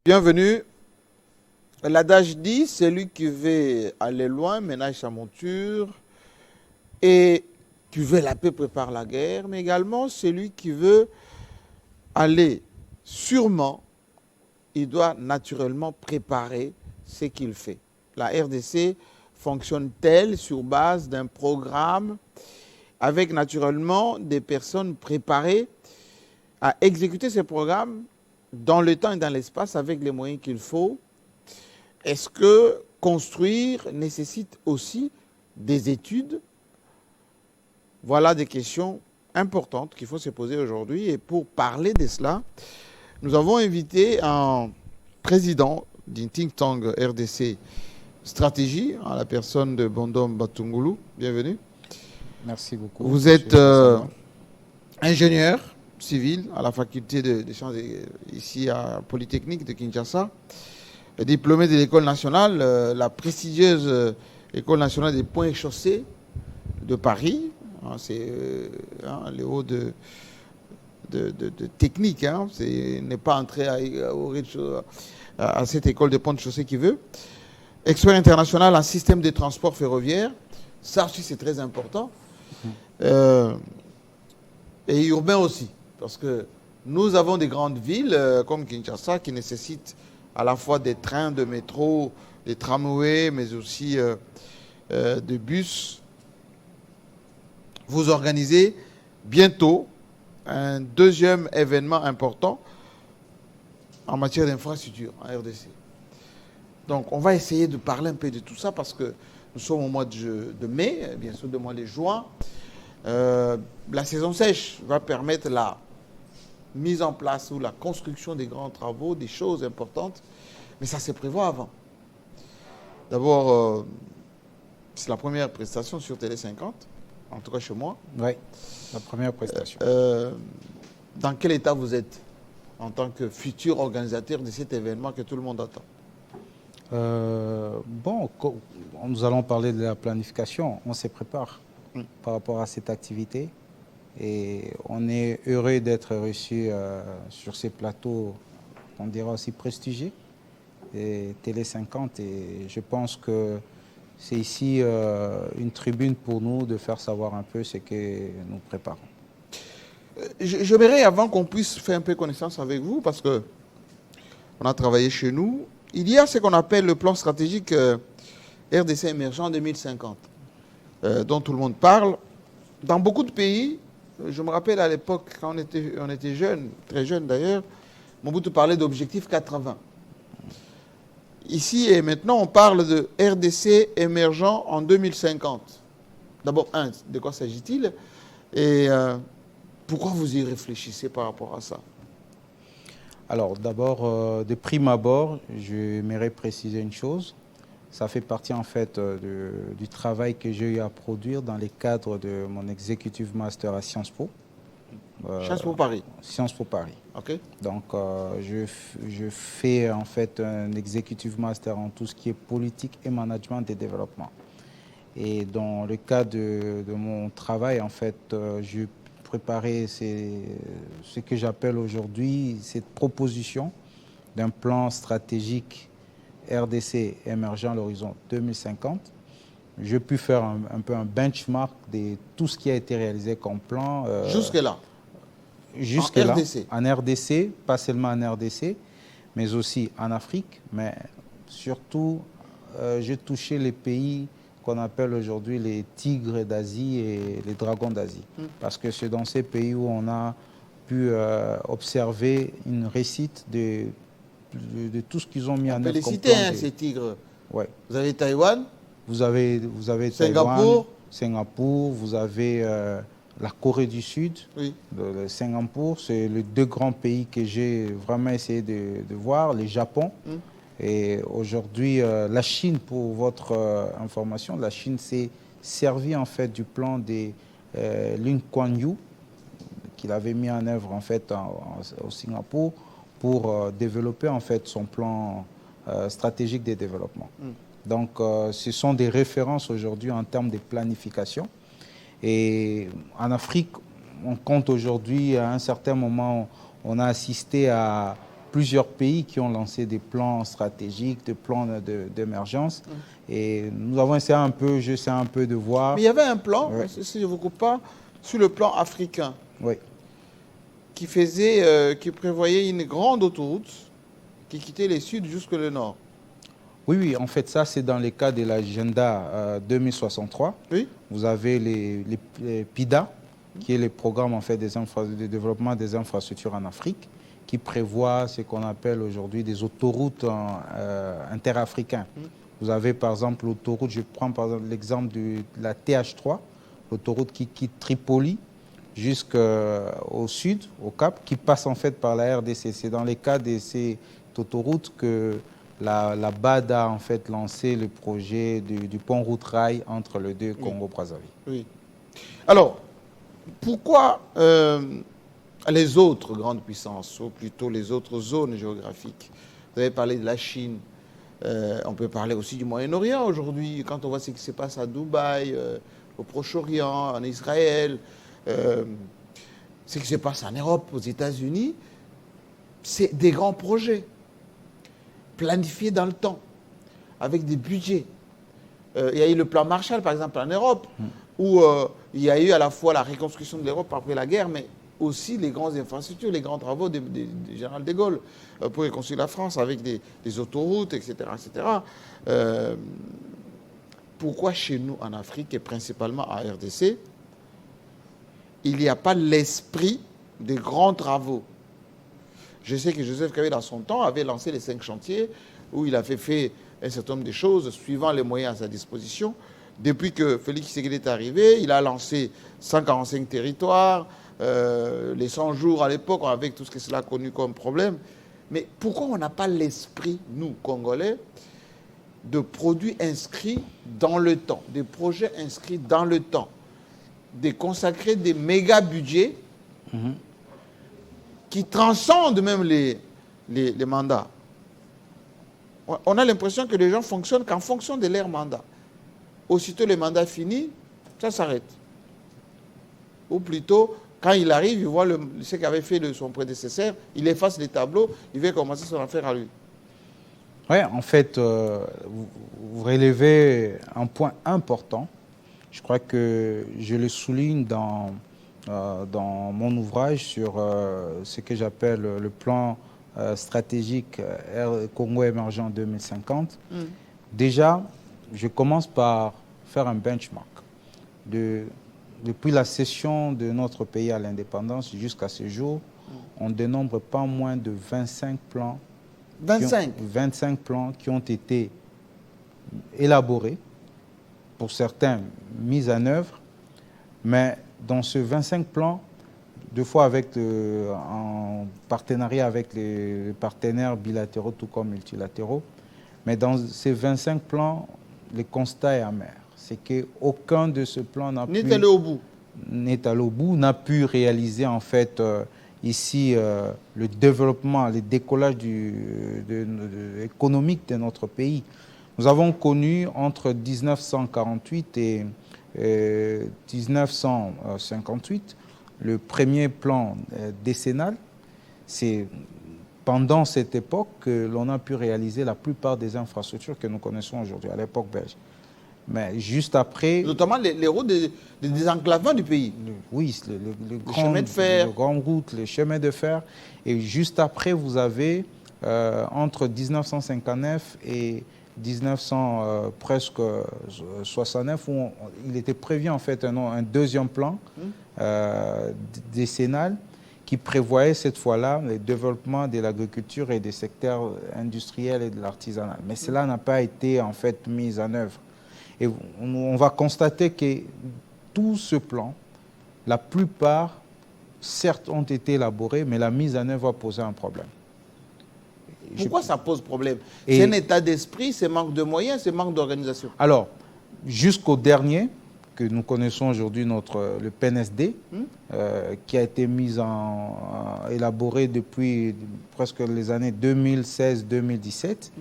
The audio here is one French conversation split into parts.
Bienvenue. L'adage dit, celui qui veut aller loin ménage sa monture et qui veut la paix prépare la guerre, mais également celui qui veut aller sûrement, il doit naturellement préparer ce qu'il fait. La RDC fonctionne-t-elle sur base d'un programme avec naturellement des personnes préparées à exécuter ce programme dans le temps et dans l'espace avec les moyens qu'il faut? Est-ce que construire nécessite aussi des études? Voilà des questions importantes qu'il faut se poser aujourd'hui. Et pour parler de cela, nous avons invité un président d'un think tank RDC Stratégie, à la personne de Bondom Batungulu. Bienvenue. Merci beaucoup. Vous êtes ingénieur civil à la faculté des sciences ici à Polytechnique de Kinshasa, diplômé de l'école nationale, la prestigieuse école nationale des ponts et chaussées de Paris. C'est les hauts de technique. N'est pas entré à cette école de ponts et chaussées qui veut. Expert international en système de transport ferroviaire. Ça aussi, c'est très important. Et urbain aussi. Parce que nous avons des grandes villes comme Kinshasa qui nécessitent à la fois des trains de métro, des tramways, mais aussi des bus. Vous organisez bientôt un deuxième événement important en matière d'infrastructure en RDC. Donc on va essayer de parler un peu de tout ça parce que nous sommes au mois de mai, bien sûr de mois de juin. La saison sèche va permettre la mise en place ou la construction des grands travaux, des choses importantes, mais ça se prévoit avant. D'abord, c'est la première prestation sur Télé 50, en tout cas chez moi. Oui, la première prestation. Dans quel état vous êtes en tant que futur organisateur de cet événement que tout le monde attend? Bon, nous allons parler de la planification. On se prépare par rapport à cette activité. Et on est heureux d'être reçu sur ces plateaux, on dirait aussi prestigieux, et Télé 50. Et je pense que c'est ici une tribune pour nous de faire savoir un peu ce que nous préparons. J'aimerais, avant qu'on puisse faire un peu connaissance avec vous, parce qu'on a travaillé chez nous, il y a ce qu'on appelle le plan stratégique RDC émergent 2050, dont tout le monde parle. Dans beaucoup de pays, je me rappelle à l'époque, quand on était jeunes, très jeunes d'ailleurs, Mobutu parlait d'objectif 80. Ici et maintenant, on parle de RDC émergent en 2050. D'abord, de quoi s'agit-il? Et pourquoi vous y réfléchissez par rapport à ça? Alors, d'abord, de prime abord, j'aimerais préciser une chose. Ça fait partie en fait du travail que j'ai eu à produire dans les cadres de mon Executive Master à Sciences Po. Sciences Po Paris. Sciences Po Paris. Ok. Donc, je fais en fait un Executive Master en tout ce qui est politique et management des développements. Et dans le cadre de mon travail, en fait, je préparais ce que j'appelle aujourd'hui cette proposition d'un plan stratégique RDC émergent à l'horizon 2050. J'ai pu faire un peu un benchmark de tout ce qui a été réalisé comme plan. Jusque-là? Jusque-là, en RDC? En RDC, pas seulement en RDC, mais aussi en Afrique. Mais surtout, j'ai touché les pays qu'on appelle aujourd'hui les tigres d'Asie et les dragons d'Asie. Parce que c'est dans ces pays où on a pu observer une réussite de tout ce qu'ils ont mis en œuvre. On peut les citer, ces tigres. Ouais. Vous avez Taïwan. Vous avez Singapour. Singapour, vous avez la Corée du Sud. Oui. Le Singapour, c'est les deux grands pays que j'ai vraiment essayé de voir, le Japon. Et aujourd'hui, la Chine, pour votre information, la Chine s'est servie en fait du plan de Lee Kuan Yew qu'il avait mis en œuvre en fait au Singapour pour développer en fait son plan stratégique de développement. Donc, ce sont des références aujourd'hui en termes de planification. Et en Afrique, on compte aujourd'hui, à un certain moment, on a assisté à plusieurs pays qui ont lancé des plans stratégiques, des plans d'émergence. Et nous avons essayé un peu, j'essaie un peu de voir. Mais il y avait un plan, Ouais. si je ne vous coupe pas, sur le plan africain, Oui. qui prévoyait une grande autoroute qui quittait le sud jusque le nord. Oui, oui, en fait, ça, c'est dans le cas de l'agenda 2063. Oui. Vous avez les PIDA, qui est le programme en fait, de développement des infrastructures en Afrique, qui prévoit ce qu'on appelle aujourd'hui des autoroutes interafricaines. Vous avez par exemple l'autoroute, je prends par exemple l'exemple de la TH3, l'autoroute qui quitte Tripoli jusqu'au sud, au Cap, qui passe en fait par la RDC. C'est dans les cas de ces autoroutes que la BAD a en fait lancé le projet du pont route rail entre les deux Congo-Brazzaville. Oui. Alors, pourquoi les autres grandes puissances, ou plutôt les autres zones géographiques? Vous avez parlé de la Chine, on peut parler aussi du Moyen-Orient aujourd'hui, quand on voit ce qui se passe à Dubaï, au Proche-Orient, en Israël, ce qui se passe en Europe, aux États-Unis, c'est des grands projets planifiés dans le temps, avec des budgets. Il y a eu le plan Marshall, par exemple, en Europe, où il y a eu à la fois la reconstruction de l'Europe après la guerre, mais aussi les grandes infrastructures, les grands travaux du général de Gaulle pour reconstruire la France avec des autoroutes, etc. etc. Pourquoi chez nous, en Afrique, et principalement en RDC, il n'y a pas l'esprit des grands travaux? Je sais que Joseph Kabila, dans son temps, avait lancé les 5 chantiers où il avait fait un certain nombre de choses suivant les moyens à sa disposition. Depuis que Félix Tshisekedi est arrivé, il a lancé 145 territoires, les 100 jours à l'époque, avec tout ce que cela a connu comme problème. Mais pourquoi on n'a pas l'esprit, nous, Congolais, de produits inscrits dans le temps, des projets inscrits dans le temps, de consacrer des méga budgets qui transcendent même les mandats? On a l'impression que les gens fonctionnent qu'en fonction de leur mandat. Aussitôt le mandat fini, ça s'arrête. Ou plutôt, quand il arrive, il voit ce qu'avait fait son prédécesseur, il efface les tableaux, il veut commencer son affaire à lui. Oui, en fait, vous relevez un point important. Je crois que je le souligne dans mon ouvrage sur ce que j'appelle le plan stratégique Congo émergent 2050. Déjà, je commence par faire un benchmark. Depuis la cession de notre pays à l'indépendance jusqu'à ce jour, on dénombre pas moins de 25 plans. 25 plans qui ont été élaborés, pour certains mis en œuvre, mais dans ce 25 plans, deux fois en partenariat avec les partenaires bilatéraux tout comme multilatéraux, mais dans ces 25 plans, le constat est amer. C'est qu'aucun de ces plans n'est allé au bout, n'a pu réaliser en fait ici le développement, le décollage économique de notre pays. Nous avons connu entre 1948 et 1958 le premier plan décennal. C'est pendant cette époque que l'on a pu réaliser la plupart des infrastructures que nous connaissons aujourd'hui, à l'époque belge. Mais juste après... Notamment les routes de désenclavement du pays. Oui, les chemins de fer. Les grandes routes, les chemins de fer. Et juste après, vous avez, entre 1959 et 1969, où il était prévu en fait un deuxième plan décennal qui prévoyait cette fois-là le développement de l'agriculture et des secteurs industriels et de l'artisanat. Mais cela n'a pas été en fait mis en œuvre. Et on va constater que tout ce plan, la plupart, certes, ont été élaborés, mais la mise en œuvre va poser un problème. Pourquoi ça pose problème? C'est un état d'esprit, c'est manque de moyens, c'est manque d'organisation? Alors, jusqu'au dernier, que nous connaissons aujourd'hui, le PNSD, qui a été élaboré depuis presque les années 2016-2017,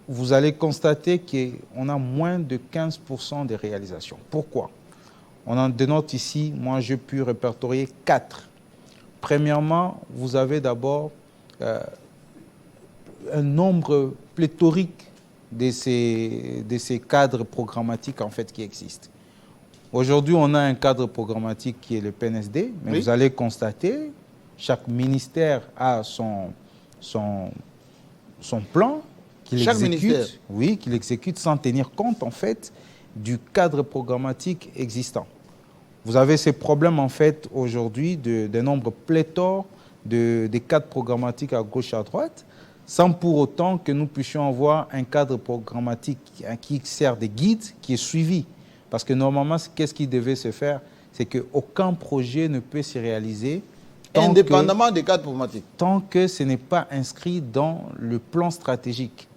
vous allez constater qu'on a moins de 15% de réalisations. Pourquoi? On en dénote ici, moi j'ai pu répertorier 4. Premièrement, vous avez d'abord un nombre pléthorique de ces cadres programmatiques en fait qui existent. Aujourd'hui, on a un cadre programmatique qui est le PNSD, mais oui, vous allez constater, chaque ministère a son plan qu'il exécute, oui, qu'il exécute sans tenir compte en fait du cadre programmatique existant. Vous avez ces problèmes en fait aujourd'hui d'un nombre pléthore des cadres programmatiques à gauche et à droite, sans pour autant que nous puissions avoir un cadre programmatique qui sert de guide, qui est suivi. Parce que normalement, qu'est-ce qui devait se faire? C'est qu'aucun projet ne peut se réaliser indépendamment des cadres programmatiques. Tant que ce n'est pas inscrit dans le plan stratégique.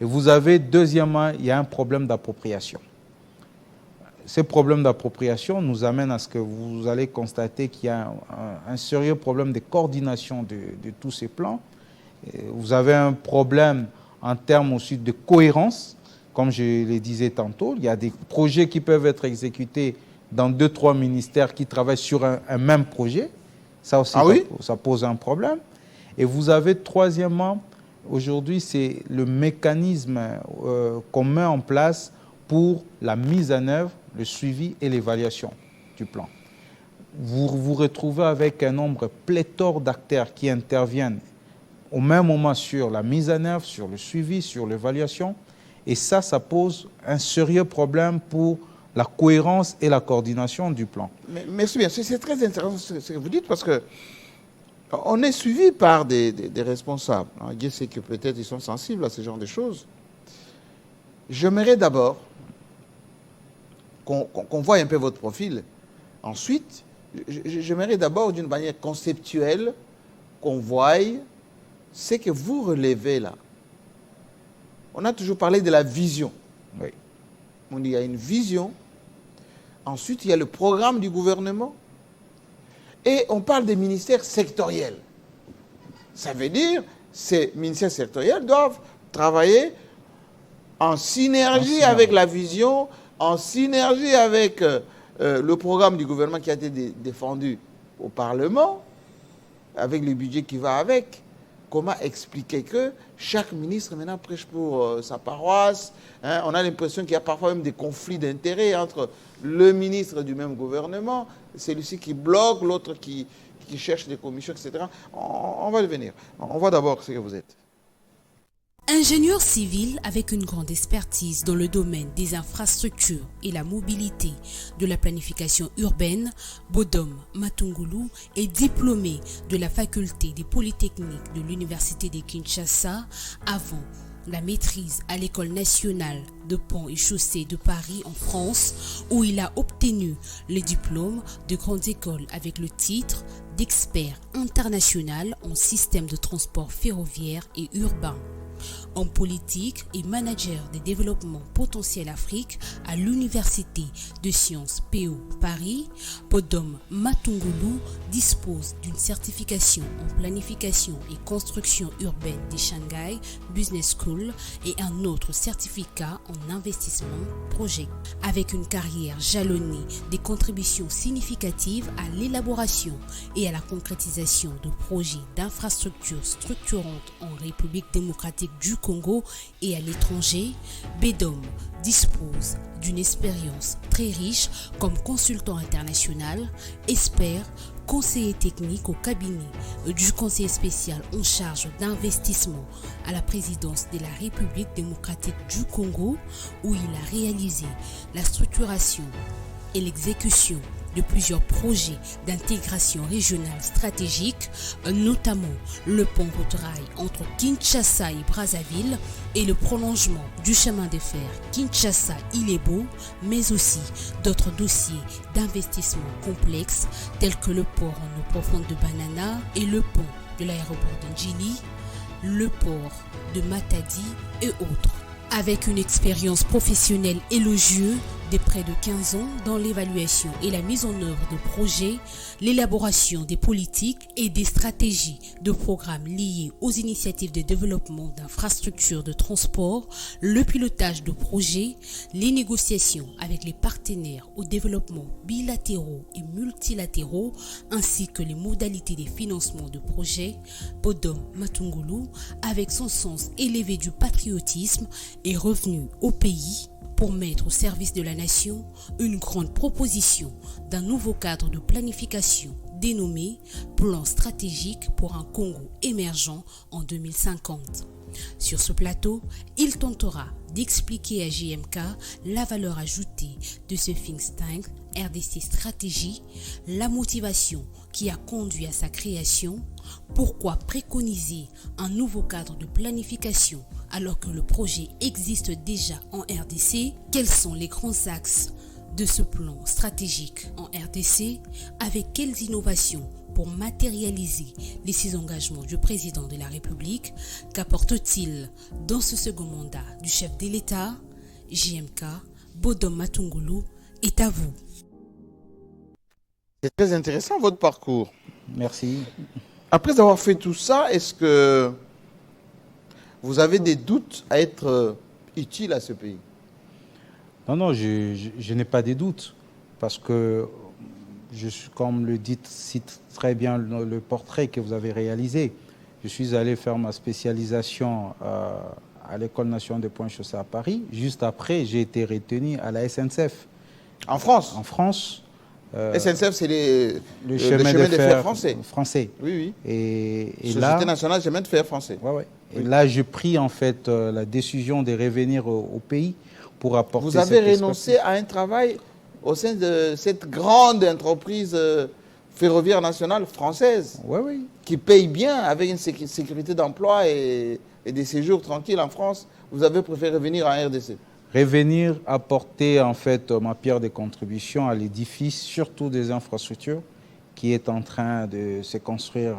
Et vous avez, deuxièmement, il y a un problème d'appropriation. Ces problèmes d'appropriation nous amènent à ce que vous allez constater qu'il y a un sérieux problème de coordination de tous ces plans. Et vous avez un problème en termes aussi de cohérence. Comme je le disais tantôt, il y a des projets qui peuvent être exécutés dans 2-3 ministères qui travaillent sur un même projet. Ça aussi, ça pose un problème. Et vous avez, troisièmement, aujourd'hui, c'est le mécanisme qu'on met en place pour la mise en œuvre, le suivi et l'évaluation du plan. Vous vous retrouvez avec un nombre pléthore d'acteurs qui interviennent au même moment sur la mise en œuvre, sur le suivi, sur l'évaluation. Et ça pose un sérieux problème pour la cohérence et la coordination du plan. Merci bien, c'est très intéressant ce que vous dites parce que on est suivi par des responsables. Je sais que peut-être ils sont sensibles à ce genre de choses. J'aimerais d'abord qu'on voie un peu votre profil. Ensuite, j'aimerais d'abord d'une manière conceptuelle qu'on voie ce que vous relevez là. On a toujours parlé de la vision. Oui. On dit qu'il y a une vision. Ensuite, il y a le programme du gouvernement. Et on parle des ministères sectoriels. Ça veut dire que ces ministères sectoriels doivent travailler en synergie avec la vision, en synergie avec le programme du gouvernement qui a été défendu au Parlement, avec le budget qui va avec. Comment expliquer que chaque ministre maintenant prêche pour sa paroisse, hein? On a l'impression qu'il y a parfois même des conflits d'intérêts entre le ministre du même gouvernement, celui-ci qui bloque, l'autre qui cherche des commissions, etc. On va y venir. On voit d'abord ce que vous êtes. Ingénieur civil avec une grande expertise dans le domaine des infrastructures et la mobilité de la planification urbaine, Bodom Matungulu est diplômé de la faculté des polytechniques de l'Université de Kinshasa avant la maîtrise à l'École nationale de ponts et chaussées de Paris en France, où il a obtenu le diplôme de grande école avec le titre d'expert international en système de transport ferroviaire et urbain. En politique et manager des développements potentiels Afrique à l'Université de Sciences PO Paris, Bodom Matungulu dispose d'une certification en planification et construction urbaine des Shanghai Business School et un autre certificat en investissement projet. Avec une carrière jalonnée des contributions significatives à l'élaboration et à la concrétisation de projets d'infrastructures structurantes en République démocratique du Congo et à l'étranger, Bodom dispose d'une expérience très riche comme consultant international, expert, conseiller technique au cabinet du conseiller spécial en charge d'investissement à la présidence de la République démocratique du Congo, où il a réalisé la structuration et l'exécution de plusieurs projets d'intégration régionale stratégique, notamment le pont route-rail entre Kinshasa et Brazzaville et le prolongement du chemin de fer Kinshasa-Ilebo, mais aussi d'autres dossiers d'investissement complexes tels que le port en eau profonde de Banana et le pont de l'aéroport de Njili, le port de Matadi et autres. Avec une expérience professionnelle élogieuse, des près de 15 ans dans l'évaluation et la mise en œuvre de projets, l'élaboration des politiques et des stratégies de programmes liés aux initiatives de développement d'infrastructures de transport, le pilotage de projets, les négociations avec les partenaires au développement bilatéraux et multilatéraux, ainsi que les modalités des financements de projets, Bodom Matungulu, avec son sens élevé du patriotisme, est revenu au pays pour mettre au service de la nation une grande proposition d'un nouveau cadre de planification dénommé Plan stratégique pour un Congo émergent en 2050. Sur ce plateau, il tentera d'expliquer à JMK la valeur ajoutée de ce think tank RDC Stratégie, la motivation qui a conduit à sa création, pourquoi préconiser un nouveau cadre de planification alors que le projet existe déjà en RDC, quels sont les grands axes de ce plan stratégique en RDC, avec quelles innovations pour matérialiser les 6 engagements du président de la République, qu'apporte-t-il dans ce second mandat du chef de l'État? JMK, Bodom Matungulu est à vous. C'est très intéressant votre parcours. Merci. Après avoir fait tout ça, est-ce que vous avez des doutes à être utile à ce pays? Non, non, je n'ai pas de doutes parce que, comme le cite très bien le portrait que vous avez réalisé, je suis allé faire ma spécialisation à l'École nationale des ponts et chaussées à Paris. Juste après, j'ai été retenu à la SNCF. En France? En France. SNCF, c'est le chemin de fer français. Oui, oui. Et Société nationale de chemin de fer français. Ouais, ouais. Oui. Et là, j'ai pris en fait la décision de revenir au pays pour apporter. Vous avez renoncé à un travail au sein de cette grande entreprise ferroviaire nationale française, ouais, oui, qui paye bien avec une sécurité d'emploi et des séjours tranquilles en France. Vous avez préféré venir en RDC? Revenir apporter en fait ma pierre de contribution à l'édifice, surtout des infrastructures, qui est en train de se construire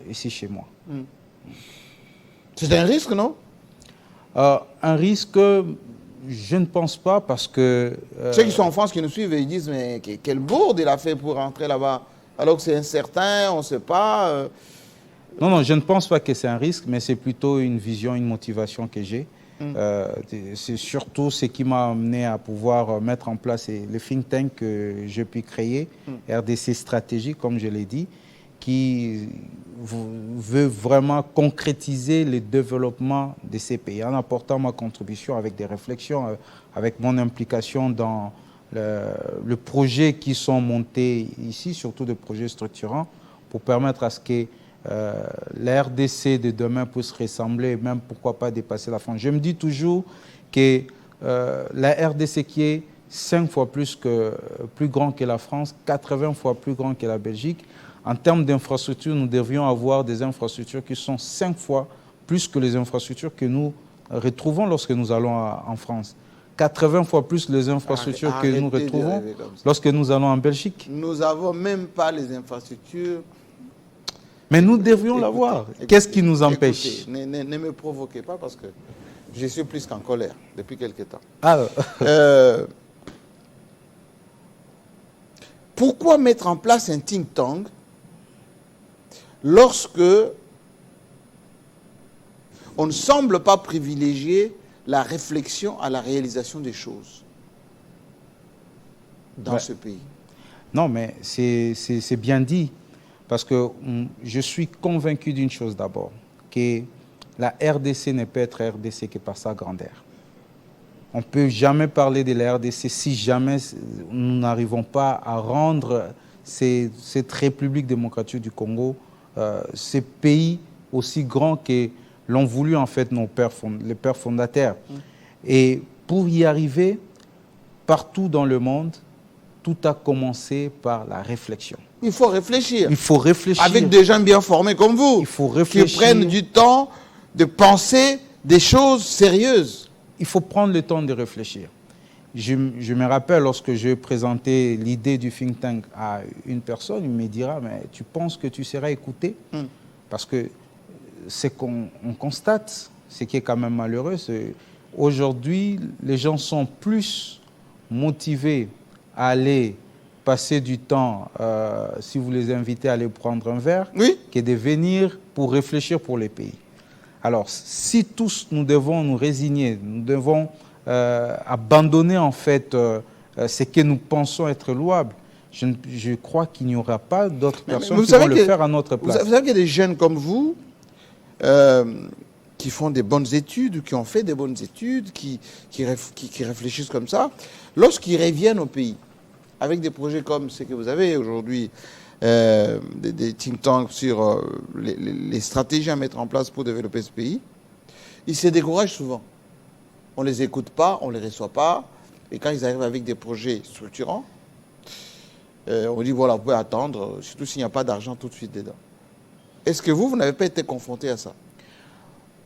ici chez moi. C'est un risque, non? Un risque, je ne pense pas parce que... Ceux qui sont en France qui nous suivent, ils disent mais quelle bourde il a fait pour rentrer là-bas alors que c'est incertain, on ne sait pas. Non, non, je ne pense pas que c'est un risque, mais c'est plutôt une vision, une motivation que j'ai. C'est surtout ce qui m'a amené à pouvoir mettre en place le think tank que j'ai pu créer, RDC Stratégie, comme je l'ai dit, qui veut vraiment concrétiser le développement de ces pays en apportant ma contribution avec des réflexions, avec mon implication dans le projet qui sont montés ici, surtout des projets structurants, pour permettre à ce que la RDC de demain puisse ressembler, même pourquoi pas dépasser la France. Je me dis toujours que la RDC qui est 5 fois plus grand que la France, 80 fois plus grand que la Belgique, en termes d'infrastructures, nous devrions avoir des infrastructures qui sont 5 fois plus que les infrastructures que nous retrouvons lorsque nous allons en France. 80 fois plus les infrastructures que nous retrouvons lorsque nous allons en Belgique. Nous n'avons même pas les infrastructures. Mais nous devrions l'avoir. Qu'est-ce qui nous empêche? Écoutez, ne me provoquez pas parce que je suis plus qu'en colère depuis quelque temps. Pourquoi mettre en place un think tank lorsque on ne semble pas privilégier la réflexion à la réalisation des choses dans ce pays? Non, mais c'est bien dit. Parce que je suis convaincu d'une chose d'abord, que la RDC ne peut être RDC que par sa grandeur. On ne peut jamais parler de la RDC si jamais nous n'arrivons pas à rendre cette République démocratique du Congo, ces pays aussi grands que l'ont voulu en fait les pères fondateurs. Et pour y arriver, partout dans le monde, tout a commencé par la réflexion. Il faut réfléchir. Il faut réfléchir. Avec des gens bien formés comme vous. Il faut réfléchir. Qui prennent du temps de penser des choses sérieuses. Il faut prendre le temps de réfléchir. Je me rappelle lorsque j'ai présenté l'idée du think tank à une personne, il me dira, mais tu penses que tu seras écouté? Parce que ce qu'on constate, ce qui est quand même malheureux, c'est aujourd'hui, les gens sont plus motivés à aller passer du temps, si vous les invitez à aller prendre un verre, Oui. que de venir pour réfléchir pour les pays. Alors, si tous nous devons nous résigner, nous devons abandonner en fait ce que nous pensons être louable, je crois qu'il n'y aura pas d'autres personnes qui vont le faire à notre place. Vous savez qu'il y a des jeunes comme vous qui font des bonnes études, qui ont fait des bonnes études, qui réfléchissent comme ça. Lorsqu'ils reviennent au pays, avec des projets comme ce que vous avez aujourd'hui, des think tanks sur les stratégies à mettre en place pour développer ce pays, ils se découragent souvent. On ne les écoute pas, on ne les reçoit pas. Et quand ils arrivent avec des projets structurants, on dit voilà, vous pouvez attendre, surtout s'il n'y a pas d'argent tout de suite dedans. Est-ce que vous n'avez pas été confronté à ça?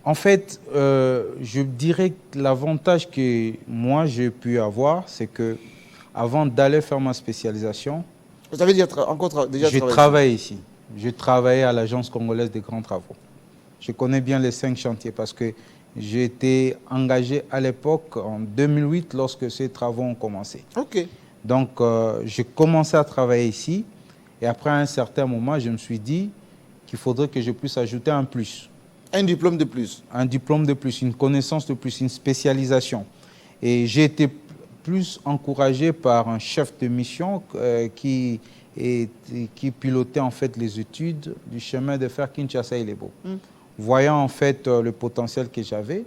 En fait, je dirais que l'avantage que moi j'ai pu avoir, c'est que avant d'aller faire ma spécialisation, vous avez déjà travaillé ici. Je travaillais à l'Agence congolaise des grands travaux. Je connais bien les 5 chantiers parce que j'ai été engagé à l'époque, en 2008, lorsque ces travaux ont commencé. Ok. Donc, j'ai commencé à travailler ici. Et après un certain moment, je me suis dit qu'il faudrait que je puisse ajouter un plus. Un diplôme de plus. Un diplôme de plus, une connaissance de plus, une spécialisation. Et j'ai été plus encouragé par un chef de mission qui pilotait en fait les études du chemin de fer Kinshasa-Ilebo. Voyant en fait le potentiel que j'avais,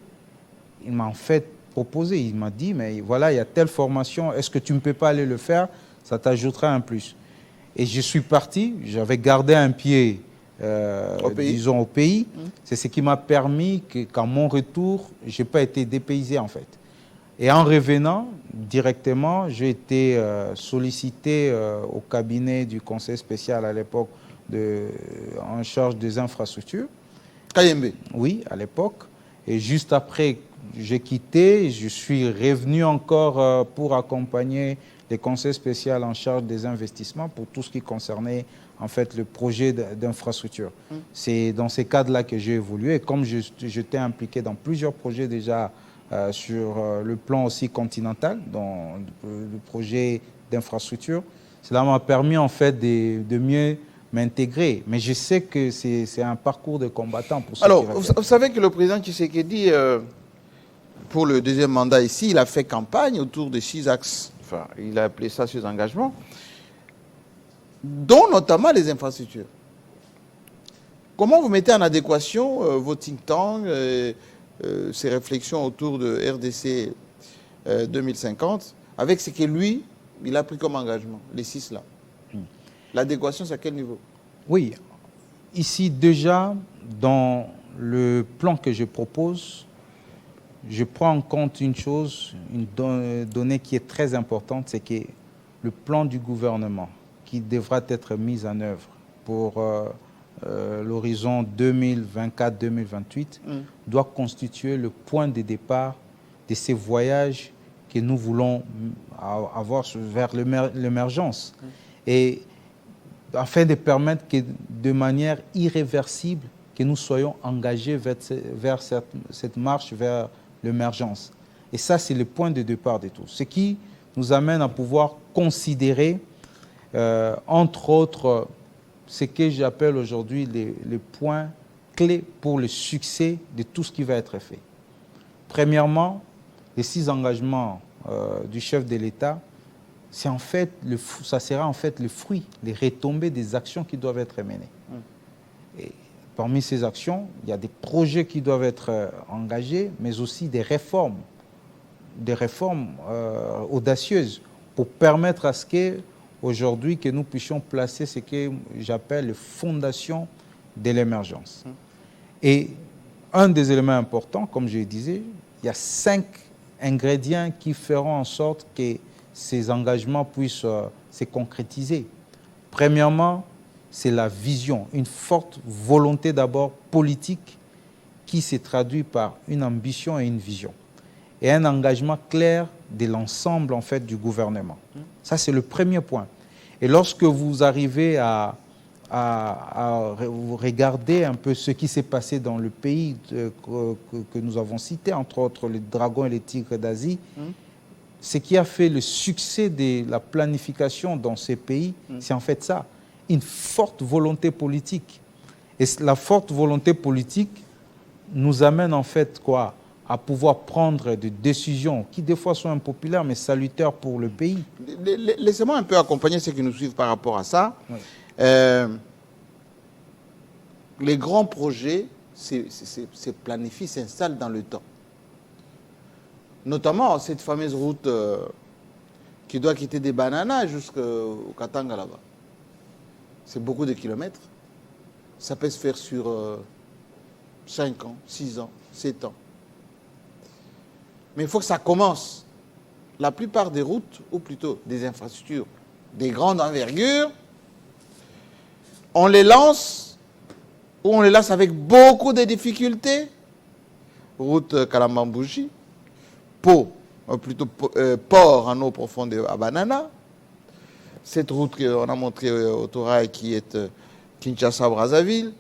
il m'a en fait proposé, il m'a dit, mais voilà, il y a telle formation, est-ce que tu ne peux pas aller le faire? Ça t'ajoutera un plus. Et je suis parti, j'avais gardé un pied, disons, au pays. C'est ce qui m'a permis qu'à mon retour, je n'ai pas été dépaysé en fait. Et en revenant directement, j'ai été sollicité au cabinet du conseil spécial à l'époque en charge des infrastructures. Kayembe. Oui, à l'époque. Et juste après, j'ai quitté, je suis revenu encore pour accompagner les conseils spéciaux en charge des investissements pour tout ce qui concernait en fait le projet d'infrastructure. C'est dans ces cadres-là que j'ai évolué. Et comme j'étais impliqué dans plusieurs projets déjà sur le plan aussi continental, dans le projet d'infrastructure, cela m'a permis en fait de mieux m'intégrer. Mais je sais que c'est un parcours de combattant pour ceux Alors, qui vous savez que le président Tshisekedi, pour le deuxième mandat ici, il a fait campagne autour de 6 axes. Enfin, il a appelé ça 6 engagements, dont notamment les infrastructures. Comment vous mettez en adéquation vos think tanks, ces réflexions autour de RDC 2050, avec ce que lui, il a pris comme engagement, les 6 là? L'adéquation, c'est à quel niveau? Oui, ici déjà, dans le plan que je propose, je prends en compte une chose, une donnée qui est très importante, c'est que le plan du gouvernement qui devra être mis en œuvre pour l'horizon 2024-2028 doit constituer le point de départ de ces voyages que nous voulons avoir vers l'émergence. Et afin de permettre que de manière irréversible, que nous soyons engagés vers cette marche vers l'émergence. Et ça, c'est le point de départ de tout. Ce qui nous amène à pouvoir considérer, entre autres, ce que j'appelle aujourd'hui les points clés pour le succès de tout ce qui va être fait. Premièrement, les 6 engagements du chef de l'État, en fait, ça sera en fait le fruit, les retombées des actions qui doivent être menées. Et parmi ces actions, il y a des projets qui doivent être engagés, mais aussi des réformes audacieuses pour permettre à ce qu'aujourd'hui, que nous puissions placer ce que j'appelle les fondations de l'émergence. Et un des éléments importants, comme je le disais, il y a 5 ingrédients qui feront en sorte que ces engagements puissent se concrétiser. Premièrement, c'est la vision, une forte volonté d'abord politique qui se traduit par une ambition et une vision. Et un engagement clair de l'ensemble en fait du gouvernement. Ça, c'est le premier point. Et lorsque vous arrivez à regarder un peu ce qui s'est passé dans le pays que nous avons cité, entre autres les dragons et les tigres d'Asie, ce qui a fait le succès de la planification dans ces pays, c'est en fait ça, une forte volonté politique. Et la forte volonté politique nous amène en fait quoi, à pouvoir prendre des décisions qui des fois sont impopulaires mais salutaires pour le pays. Laissez-moi un peu accompagner ceux qui nous suivent par rapport à ça. Oui. Les grands projets se planifient, s'installent dans le temps. Notamment cette fameuse route qui doit quitter des Bananas jusqu'au Katanga là-bas. C'est beaucoup de kilomètres. Ça peut se faire sur 5 ans, 6 ans, 7 ans. Mais il faut que ça commence. La plupart des routes, ou plutôt des infrastructures, des grandes envergures, on les lance, ou on les lance avec beaucoup de difficultés. Route Kalambambouji, port en eau profonde à Banana. Cette route qu'on a montrée au Torail qui est Kinshasa-Brazzaville.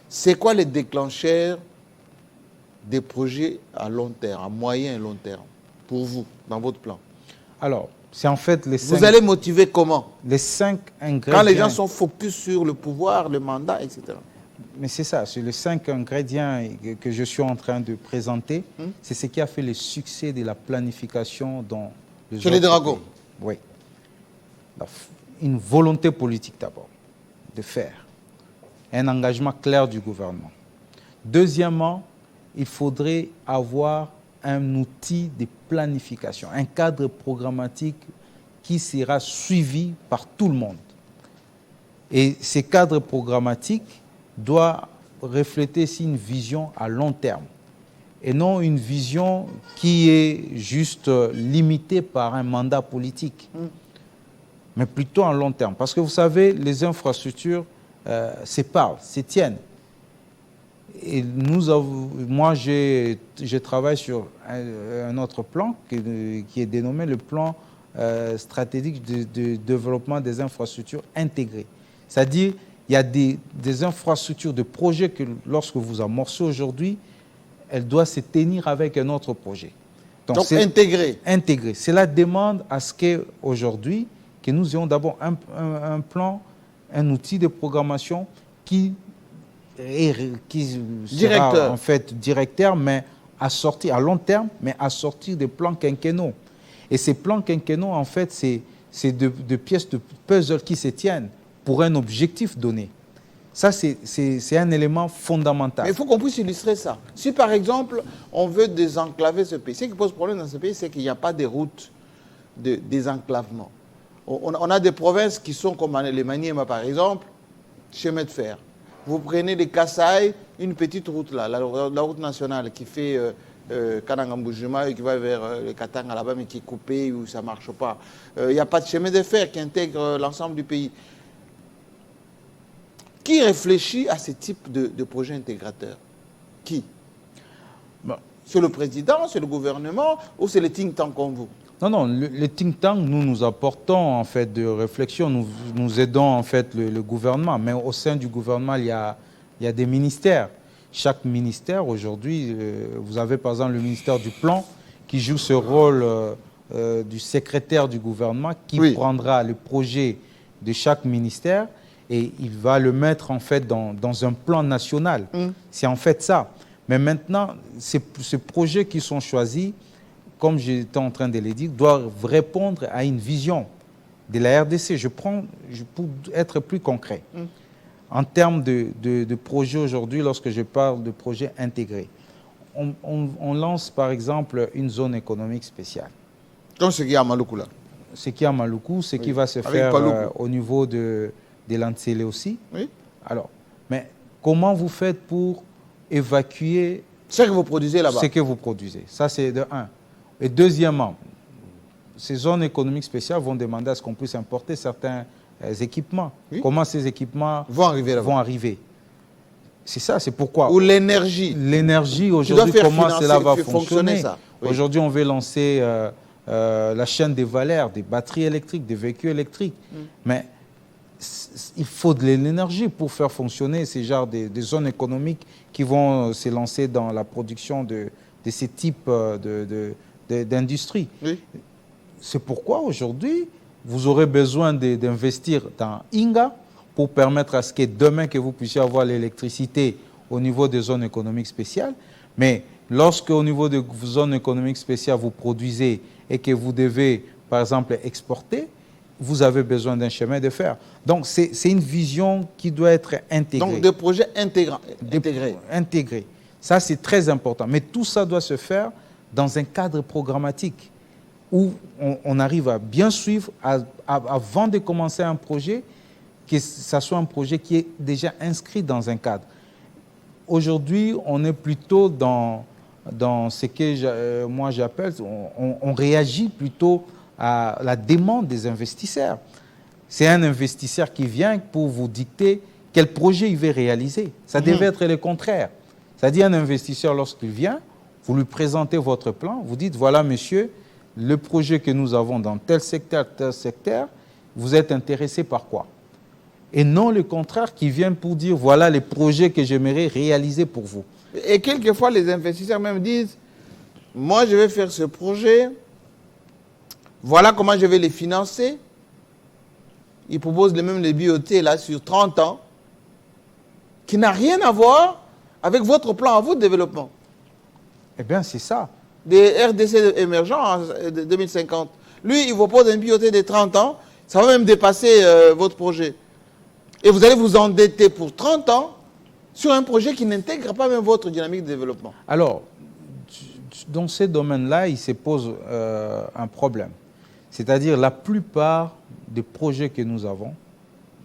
C'est quoi les déclencheurs des projets à long terme, à moyen et long terme, pour vous, dans votre plan? Alors, c'est en fait les 5... Vous allez motiver comment? Les 5 ingrédients... Quand les gens sont focus sur le pouvoir, le mandat, etc. Mais c'est ça, c'est les 5 ingrédients que je suis en train de présenter. C'est ce qui a fait le succès de la planification dans les Sur les dragons. pays. Oui. Une volonté politique d'abord, de faire. Un engagement clair du gouvernement. Deuxièmement, il faudrait avoir un outil de planification, un cadre programmatique qui sera suivi par tout le monde. Et ces cadres programmatiques doivent refléter aussi une vision à long terme et non une vision qui est juste limitée par un mandat politique, mais plutôt à long terme. Parce que vous savez, les infrastructures se parlent, se tiennent. Et moi, je travaille sur un autre plan qui est dénommé le plan stratégique de développement des infrastructures intégrées. C'est-à-dire, il y a des infrastructures, de projets que lorsque vous amorcez aujourd'hui, elles doivent se tenir avec un autre projet. Donc intégré. Intégré. Cela demande à ce qu'aujourd'hui, que nous ayons d'abord un plan, un outil de programmation qui sera en fait directeur, mais assorti à long terme, mais assorti des plans quinquennaux. Et ces plans quinquennaux, en fait, c'est de pièces de puzzle qui se tiennent pour un objectif donné. Ça, c'est un élément fondamental. Mais il faut qu'on puisse illustrer ça. Si, par exemple, on veut désenclaver ce pays, ce qui pose problème dans ce pays, c'est qu'il n'y a pas de route de désenclavement. On a des provinces qui sont comme les Maniema, par exemple, chemin de fer. Vous prenez les Kasaï, une petite route là, la route nationale qui fait Kanangambujima et qui va vers le Katanga là-bas, mais qui est coupée ou ça ne marche pas. Il n'y a pas de chemin de fer qui intègre l'ensemble du pays. Qui réfléchit à ce type de projet intégrateur? Qui? C'est le président, c'est le gouvernement ou c'est les think tanks comme vous? Non, non, les think tanks, nous apportons en fait de réflexion, nous aidons en fait le gouvernement, mais au sein du gouvernement, il y a des ministères. Chaque ministère, aujourd'hui, vous avez par exemple le ministère du Plan qui joue ce rôle du secrétaire du gouvernement qui prendra le projet de chaque ministère et il va le mettre en fait dans un plan national. C'est en fait ça. Mais maintenant, ces projets qui sont choisis, comme j'étais en train de le dire, doivent répondre à une vision de la RDC. Pour être plus concret, en termes de projets aujourd'hui, lorsque je parle de projets intégrés, on lance par exemple une zone économique spéciale. Comme ce qu'il y a à Maluku là. Ce qu'il y a à Maluku, ce qui va se faire au niveau de l'Antsélé aussi. Oui. Alors, mais comment vous faites pour évacuer ce que vous produisez là-bas? Ce que vous produisez. Ça, c'est de un. Et deuxièmement, ces zones économiques spéciales vont demander à ce qu'on puisse importer certains équipements. Oui. Comment ces équipements vont arriver? C'est ça, c'est pourquoi. Ou l'énergie. L'énergie, aujourd'hui, comment cela va fonctionner? Aujourd'hui, on veut lancer la chaîne des valeurs, des batteries électriques, des véhicules électriques. Mais il faut de l'énergie pour faire fonctionner ces genres de zones économiques qui vont se lancer dans la production de ces types d'industrie. Oui. C'est pourquoi aujourd'hui, vous aurez besoin d'investir dans Inga pour permettre à ce que demain que vous puissiez avoir l'électricité au niveau des zones économiques spéciales. Mais lorsque au niveau des zones économiques spéciales, vous produisez et que vous devez, par exemple, exporter, vous avez besoin d'un chemin de fer. Donc, c'est une vision qui doit être intégrée. Donc, des projets intégrés. Intégrés. Ça, c'est très important. Mais tout ça doit se faire dans un cadre programmatique où on arrive à bien suivre avant de commencer un projet, que ce soit un projet qui est déjà inscrit dans un cadre. Aujourd'hui, on est plutôt dans ce que moi j'appelle, on réagit plutôt à la demande des investisseurs. C'est un investisseur qui vient pour vous dicter quel projet il veut réaliser. Ça devait être le contraire. C'est-à-dire un investisseur, lorsqu'il vient, vous lui présentez votre plan, vous dites, voilà monsieur, le projet que nous avons dans tel secteur, vous êtes intéressé par quoi? Et non le contraire qui vient pour dire, voilà les projets que j'aimerais réaliser pour vous. Et quelquefois, les investisseurs même disent, moi je vais faire ce projet, voilà comment je vais les financer. Ils proposent même les BOT là sur 30 ans, qui n'a rien à voir avec votre plan à vous de développement. Eh bien, c'est ça. Des RDC émergents de 2050. Lui, il vous propose un BOT de 30 ans, ça va même dépasser votre projet. Et vous allez vous endetter pour 30 ans sur un projet qui n'intègre pas même votre dynamique de développement. Alors, dans ces domaines-là, il se pose un problème. C'est-à-dire la plupart des projets que nous avons,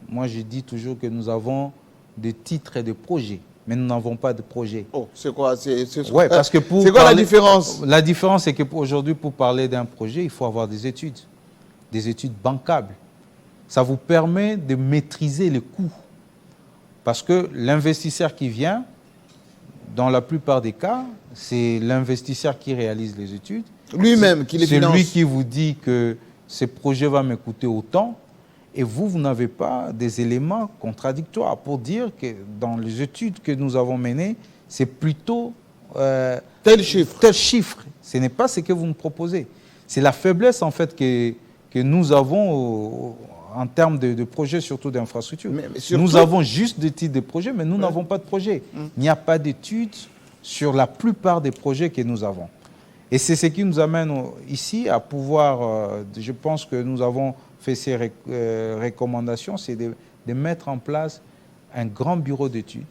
moi je dis toujours que nous avons des titres de projets, mais nous n'avons pas de projet. Oh, c'est quoi? Ouais, parce que c'est quoi la différence? La différence, c'est qu'aujourd'hui, pour parler d'un projet, il faut avoir des études bancables. Ça vous permet de maîtriser les coûts. Parce que l'investisseur qui vient, dans la plupart des cas, c'est l'investisseur qui réalise les études. Lui-même qui les finance. C'est lui qui vous dit que ce projet va me coûter autant. Et vous n'avez pas des éléments contradictoires pour dire que dans les études que nous avons menées, c'est plutôt tel chiffre. Tel chiffre. Ce n'est pas ce que vous me proposez. C'est la faiblesse en fait que nous avons en termes de projets, surtout d'infrastructures. Nous avons juste des titres de projets, mais nous n'avons pas de projet. Il n'y a pas d'études sur la plupart des projets que nous avons. Et c'est ce qui nous amène ici à pouvoir, je pense que nous avons fait ces recommandations, c'est de mettre en place un grand bureau d'études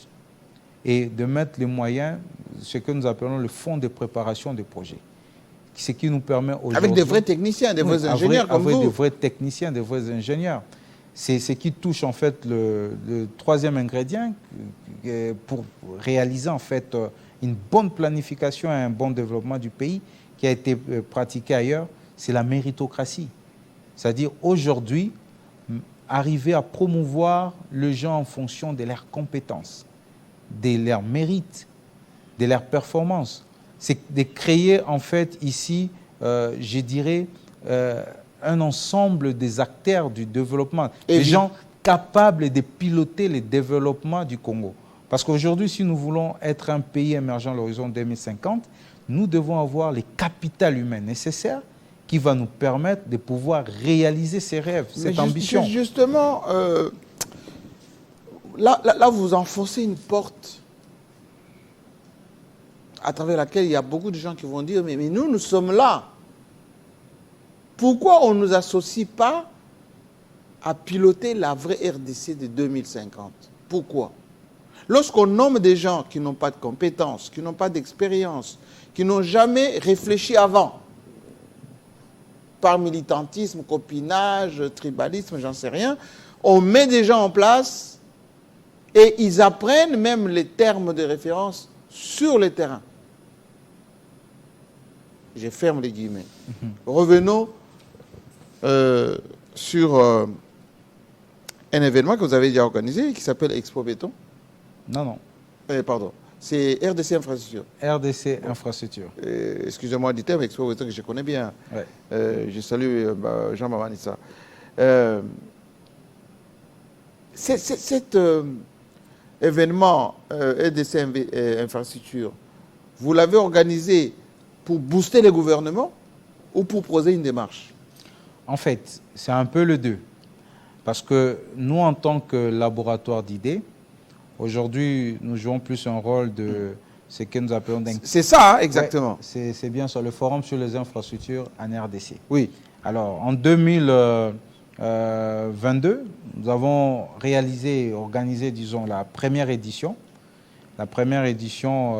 et de mettre les moyens, ce que nous appelons le fonds de préparation des projets. Ce qui nous permet aujourd'hui... Avec des vrais techniciens, des vrais ingénieurs comme vous. Avec des vrais techniciens, des vrais ingénieurs. C'est ce qui touche en fait le troisième ingrédient pour réaliser en fait une bonne planification et un bon développement du pays qui a été pratiqué ailleurs, c'est la méritocratie. C'est-à-dire aujourd'hui, arriver à promouvoir les gens en fonction de leurs compétences, de leurs mérites, de leurs performances. C'est de créer en fait ici, je dirais, un ensemble des acteurs du développement, des gens capables de piloter le développement du Congo. Parce qu'aujourd'hui, si nous voulons être un pays émergent à l'horizon 2050, nous devons avoir les capitales humaines nécessaires qui va nous permettre de pouvoir réaliser ces rêves, cette ambition. Justement, là, vous enfoncez une porte à travers laquelle il y a beaucoup de gens qui vont dire, mais nous sommes là. Pourquoi on ne nous associe pas à piloter la vraie RDC de 2050? Pourquoi? Lorsqu'on nomme des gens qui n'ont pas de compétences, qui n'ont pas d'expérience, qui n'ont jamais réfléchi avant, par militantisme, copinage, tribalisme, j'en sais rien, on met des gens en place et ils apprennent même les termes de référence sur le terrain. Je ferme les guillemets. Revenons sur un événement que vous avez déjà organisé qui s'appelle Expo Béton. Non. Pardon. C'est RDC Infrastructure. RDC Infrastructure. Excusez-moi du terme, Expo Béton que je connais bien. Ouais. Je salue Jean Mamanissa. Cet événement RDC Infrastructure, vous l'avez organisé pour booster les gouvernements ou pour poser une démarche? En fait, c'est un peu le deux. Parce que nous, en tant que laboratoire d'idées, aujourd'hui, nous jouons plus un rôle de ce que nous appelons... C'est ça, hein, exactement. Ouais, c'est bien sur le forum sur les infrastructures en RDC. Oui. Alors, en 2022, nous avons réalisé et organisé, disons, la première édition. La première édition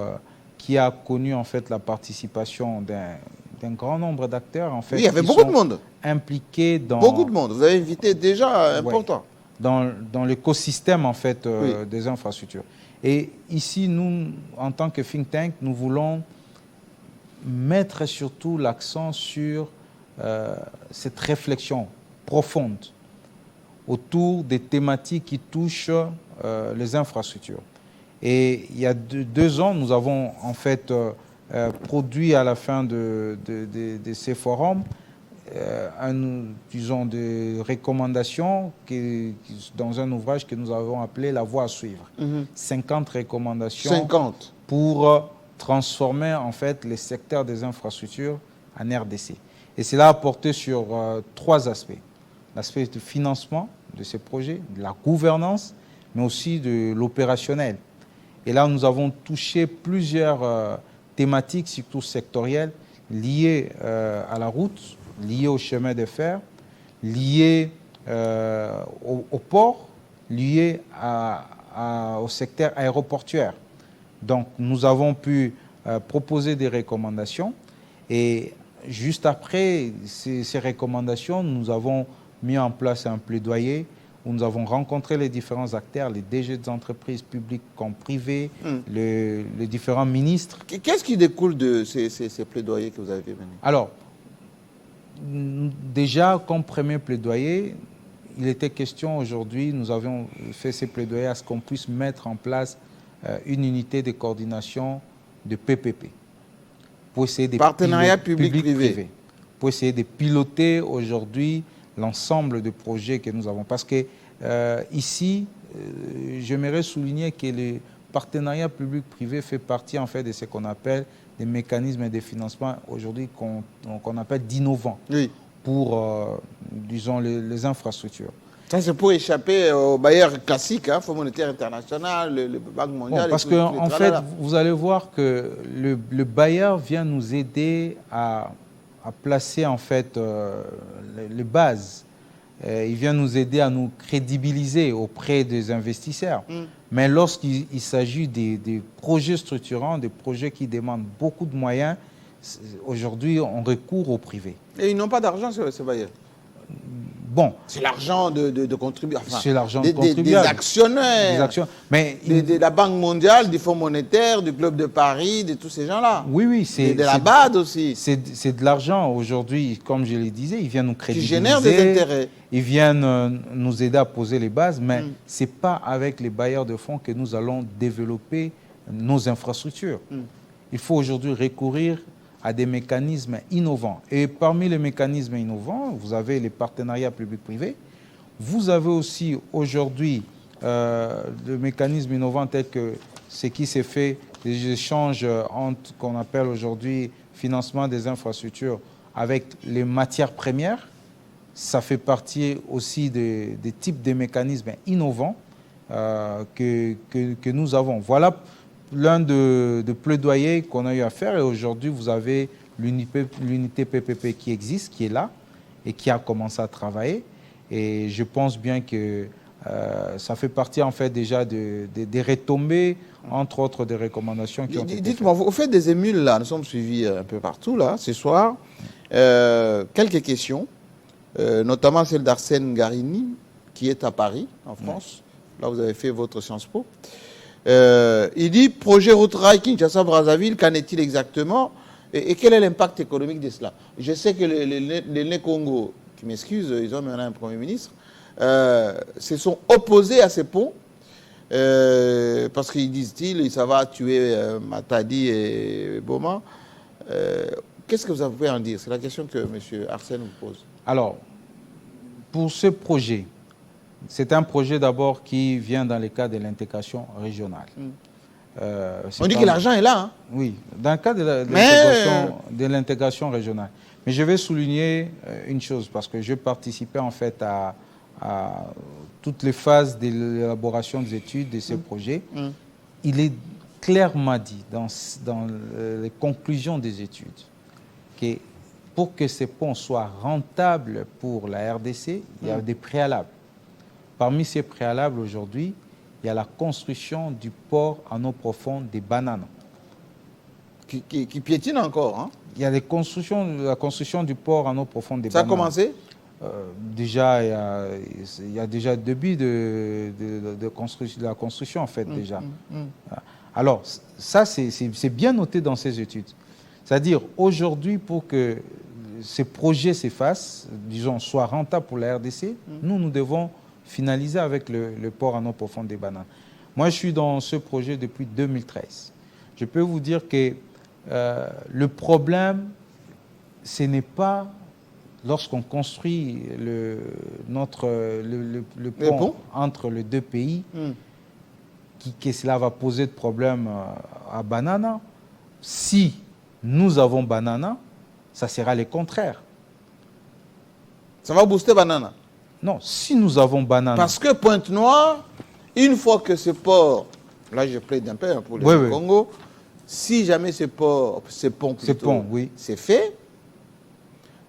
qui a connu, en fait, la participation d'un grand nombre d'acteurs, en fait. Oui, il y avait beaucoup de monde. Impliqués dans... Beaucoup de monde. Vous avez invité déjà important. Ouais, dans l'écosystème, en fait, des infrastructures. Et ici, nous, en tant que think tank, nous voulons mettre surtout l'accent sur cette réflexion profonde autour des thématiques qui touchent les infrastructures. Et il y a 2 ans, nous avons en fait produit à la fin de ces forums disons, des recommandations dans un ouvrage que nous avons appelé La voie à suivre. 50 recommandations 50. Pour transformer en fait les secteurs des infrastructures en RDC. Et cela a porté sur 3 aspects. L'aspect du financement de ces projets, de la gouvernance, mais aussi de l'opérationnel. Et là, nous avons touché plusieurs thématiques, surtout sectorielles, liées à la route, liées au chemin de fer, liées au port, liées au secteur aéroportuaire. Donc, nous avons pu proposer des recommandations et juste après ces recommandations, nous avons mis en place un plaidoyer où nous avons rencontré les différents acteurs, les DG des entreprises publiques comme privées, les différents ministres. Qu'est-ce qui découle de ces plaidoyers que vous avez menés? Alors, déjà, comme premier plaidoyer, il était question aujourd'hui, nous avions fait ces plaidoyers à ce qu'on puisse mettre en place une unité de coordination de PPP. Pour essayer de partenariat public-privé. Pour essayer de piloter aujourd'hui l'ensemble des projets que nous avons. Parce que ici, j'aimerais souligner que le partenariat public-privé fait partie en fait de ce qu'on appelle des mécanismes de financement aujourd'hui qu'on appelle d'innovants pour, disons, les infrastructures. Ça, c'est pour échapper aux bailleurs classiques, hein, Fonds monétaire international, le Banque mondiale. Bon, parce qu'en fait, vous allez voir que le bailleur vient nous aider à placer en fait les bases. Il vient nous aider à nous crédibiliser auprès des investisseurs. Mais lorsqu'il s'agit des projets structurants, des projets qui demandent beaucoup de moyens, aujourd'hui, on recourt au privé. Et ils n'ont pas d'argent, ces bailleurs? Bon. C'est l'argent de contribuables. Enfin, c'est l'argent des actionnaires. Des actions. Mais de la Banque mondiale, du Fonds monétaire, du Club de Paris, de tous ces gens-là. Oui, c'est... de la BAD aussi. C'est de l'argent. Aujourd'hui, comme je le disais, ils viennent nous crédibiliser. Qui génèrent des intérêts. Ils viennent nous aider à poser les bases, mais ce n'est pas avec les bailleurs de fonds que nous allons développer nos infrastructures. Il faut aujourd'hui recourir à des mécanismes innovants. Et parmi les mécanismes innovants, vous avez les partenariats publics-privés. Vous avez aussi aujourd'hui des mécanismes innovants tels que ce qui s'est fait, des échanges entre, qu'on appelle aujourd'hui financement des infrastructures avec les matières premières. Ça fait partie aussi des types de mécanismes innovants que nous avons. Voilà l'un de plaidoyers qu'on a eu à faire, et aujourd'hui vous avez l'unité PPP qui existe, qui est là et qui a commencé à travailler, et je pense bien que ça fait partie en fait déjà des retombées, entre autres des recommandations qui ont été faites. Dites-moi, vous faites des émules là, nous sommes suivis un peu partout là ce soir. Quelques questions, notamment celle d'Arsène Garini qui est à Paris en France. Là vous avez fait votre Sciences Po. Il dit projet route rail Kinshasa-Brazzaville, qu'en est-il exactement et quel est l'impact économique de cela? Je sais que les Congo, qui m'excusent, ils ont maintenant un Premier ministre, se sont opposés à ces ponts parce qu'ils disent-ils, ça va tuer Matadi et Boma. Qu'est-ce que vous pouvez en dire? C'est la question que M. Arsène vous pose. Alors, pour ce projet, c'est un projet d'abord qui vient dans le cadre de l'intégration régionale. On dit que l'argent est là. Hein? Oui, dans le cadre de l'intégration régionale. Mais je vais souligner une chose, parce que je participais en fait à toutes les phases de l'élaboration des études de ces projets. Il est clairement dit dans les conclusions des études que pour que ces ponts soient rentables pour la RDC, il y a des préalables. Parmi ces préalables aujourd'hui, il y a la construction du port en eau profonde des Bananes. Qui piétine encore. Hein? Il y a la construction du port en eau profonde des Bananes. Ça a commencé déjà, il y a déjà le début de la construction, en fait, déjà. Alors, ça, c'est bien noté dans ces études. C'est-à-dire, aujourd'hui, pour que ces projets s'effacent, disons, soient rentables pour la RDC, nous devons finaliser avec le port en eau profonde des Bananes. Moi, je suis dans ce projet depuis 2013. Je peux vous dire que le problème, ce n'est pas lorsqu'on construit le pont entre les deux pays que cela va poser de problème à Banana. Si nous avons Banana, ça sera le contraire. Ça va booster Banana? Non, si nous avons Banana. Parce que Pointe-Noire, une fois que ce port, là je plaide un peu pour le Congo, si jamais ce pont c'est fait,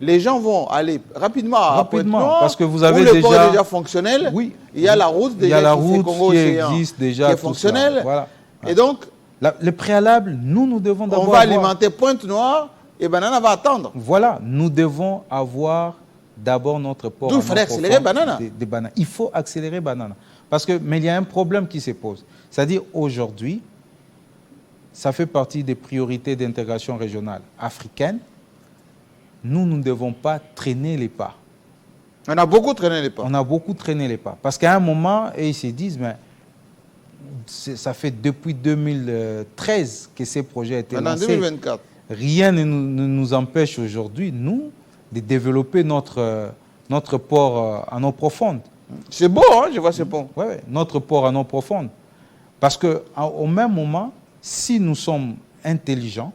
les gens vont aller rapidement à Pointe-Noire, parce que vous avez où le port est déjà fonctionnel. Oui, il y a la route déjà qui existe déjà, qui est fonctionnelle. Voilà. Et donc, le préalable, nous devons d'abord. On va alimenter Pointe-Noire et Banana va attendre. Voilà, nous devons avoir d'abord notre port. Donc il fallait accélérer Banana. Il faut accélérer Banana. Mais il y a un problème qui se pose. C'est-à-dire aujourd'hui, ça fait partie des priorités d'intégration régionale africaine. Nous ne devons pas traîner les pas. On a beaucoup traîné les pas. On a beaucoup traîné les pas. Parce qu'à un moment, ils se disent, mais ça fait depuis 2013 que ces projets ont été lancés. En 2024. Rien ne nous empêche aujourd'hui, nous, de développer notre port en eau profonde. C'est beau, hein, je vois ce pont. Oui, notre port en eau profonde. Parce qu'au même moment, si nous sommes intelligents,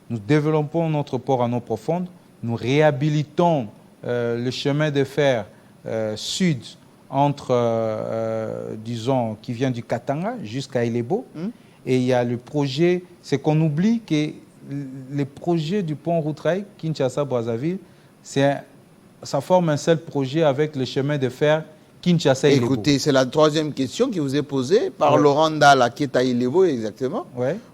nous développons notre port en eau profonde, nous réhabilitons le chemin de fer sud entre, disons, qui vient du Katanga jusqu'à Ilebo. Et il y a le projet, c'est qu'on oublie que le projet du pont route-rail Kinshasa-Brazzaville, ça forme un seul projet avec le chemin de fer Kinshasa-Ilebo. Écoutez, c'est la troisième question qui vous est posée par Laurent Ndala, qui est à Ilebo exactement.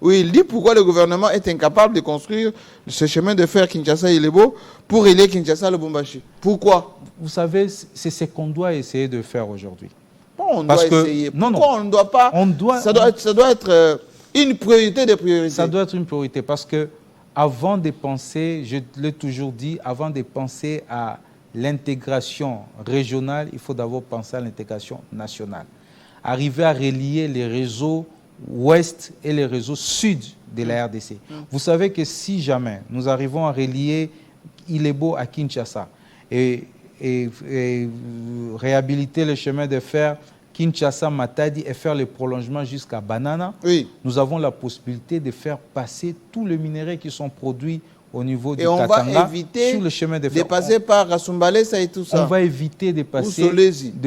Où il dit pourquoi le gouvernement est incapable de construire ce chemin de fer Kinshasa-Ilebo pour relier Kinshasa-Lubumbashi. Pourquoi? Vous savez, c'est ce qu'on doit essayer de faire aujourd'hui. On doit essayer. Pourquoi on ne doit pas? Ça doit être une priorité des priorités. Ça doit être une priorité parce que avant de penser, je l'ai toujours dit, avant de penser à l'intégration régionale, il faut d'abord penser à l'intégration nationale. Arriver à relier les réseaux ouest et les réseaux sud de la RDC. Vous savez que si jamais nous arrivons à relier Ilebo à Kinshasa et réhabiliter le chemin de fer Kinshasa-Matadi et faire le prolongement jusqu'à Banana, nous avons la possibilité de faire passer tous les minéraux qui sont produits au niveau du Katanga sur le chemin de fer. De passer par Rasumbalesa et tout ça. On va éviter de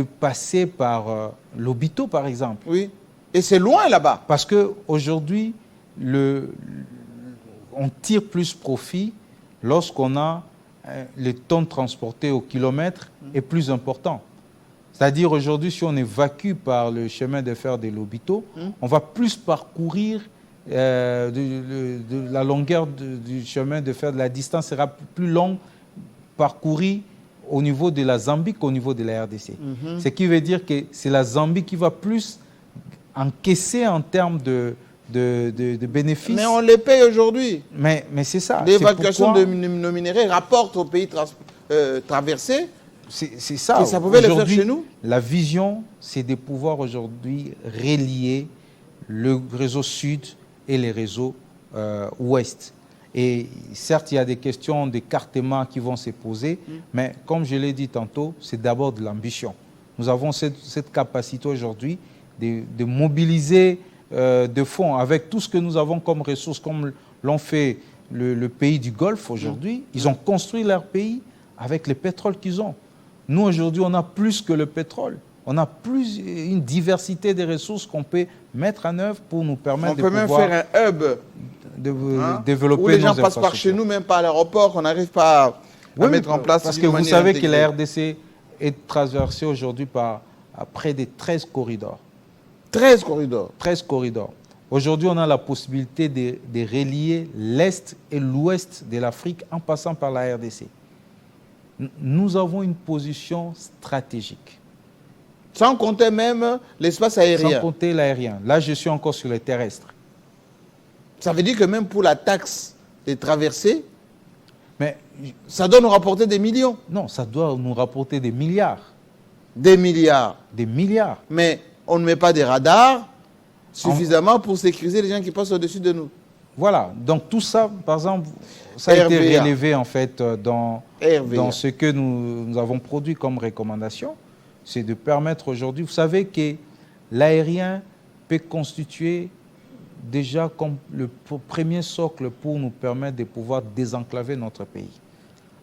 passer par Lobito, par exemple. Oui. Et c'est loin là-bas. Parce qu'aujourd'hui, on tire plus profit lorsqu'on a le temps transporté au kilomètre est plus important. C'est-à-dire aujourd'hui, si on évacue par le chemin de fer de Lobito, on va plus parcourir de la longueur du chemin de fer, de la distance sera plus longue parcourie au niveau de la Zambie qu'au niveau de la RDC. Ce qui veut dire que c'est la Zambie qui va plus encaisser en termes de bénéfices. Mais on les paye aujourd'hui. Mais c'est ça. L'évacuation de nos minéraux rapporte au pays traversé. C'est ça. Et ça pouvait le faire chez nous. La vision, c'est de pouvoir aujourd'hui relier le réseau sud et les réseaux ouest. Et certes, il y a des questions d'écartement qui vont se poser, mais comme je l'ai dit tantôt, c'est d'abord de l'ambition. Nous avons cette capacité aujourd'hui de mobiliser de fonds avec tout ce que nous avons comme ressources, comme l'ont fait le pays du Golfe aujourd'hui, ils ont construit leur pays avec le pétrole qu'ils ont. Nous, aujourd'hui, on a plus que le pétrole. On a une diversité des ressources qu'on peut mettre en œuvre pour nous permettre de pouvoir... On peut même faire un hub développer où les gens nos passent par chez nous, même pas à l'aéroport, on n'arrive pas à mettre en place. Parce que vous savez que la RDC est traversée aujourd'hui par près de 13 corridors. 13 corridors. 13 corridors. Aujourd'hui, on a la possibilité de relier l'Est et l'Ouest de l'Afrique en passant par la RDC. Nous avons une position stratégique. Sans compter même l'espace aérien. Sans compter l'aérien. Là, je suis encore sur les terrestres. Ça veut dire que même pour la taxe des traversées, mais ça doit nous rapporter des millions. Non, ça doit nous rapporter des milliards. Des milliards. Des milliards. Mais on ne met pas des radars suffisamment pour sécuriser les gens qui passent au-dessus de nous. Voilà. Donc tout ça, par exemple, ça a été relevé en fait dans ce que nous avons produit comme recommandation. C'est de permettre aujourd'hui, vous savez que l'aérien peut constituer déjà comme le premier socle pour nous permettre de pouvoir désenclaver notre pays.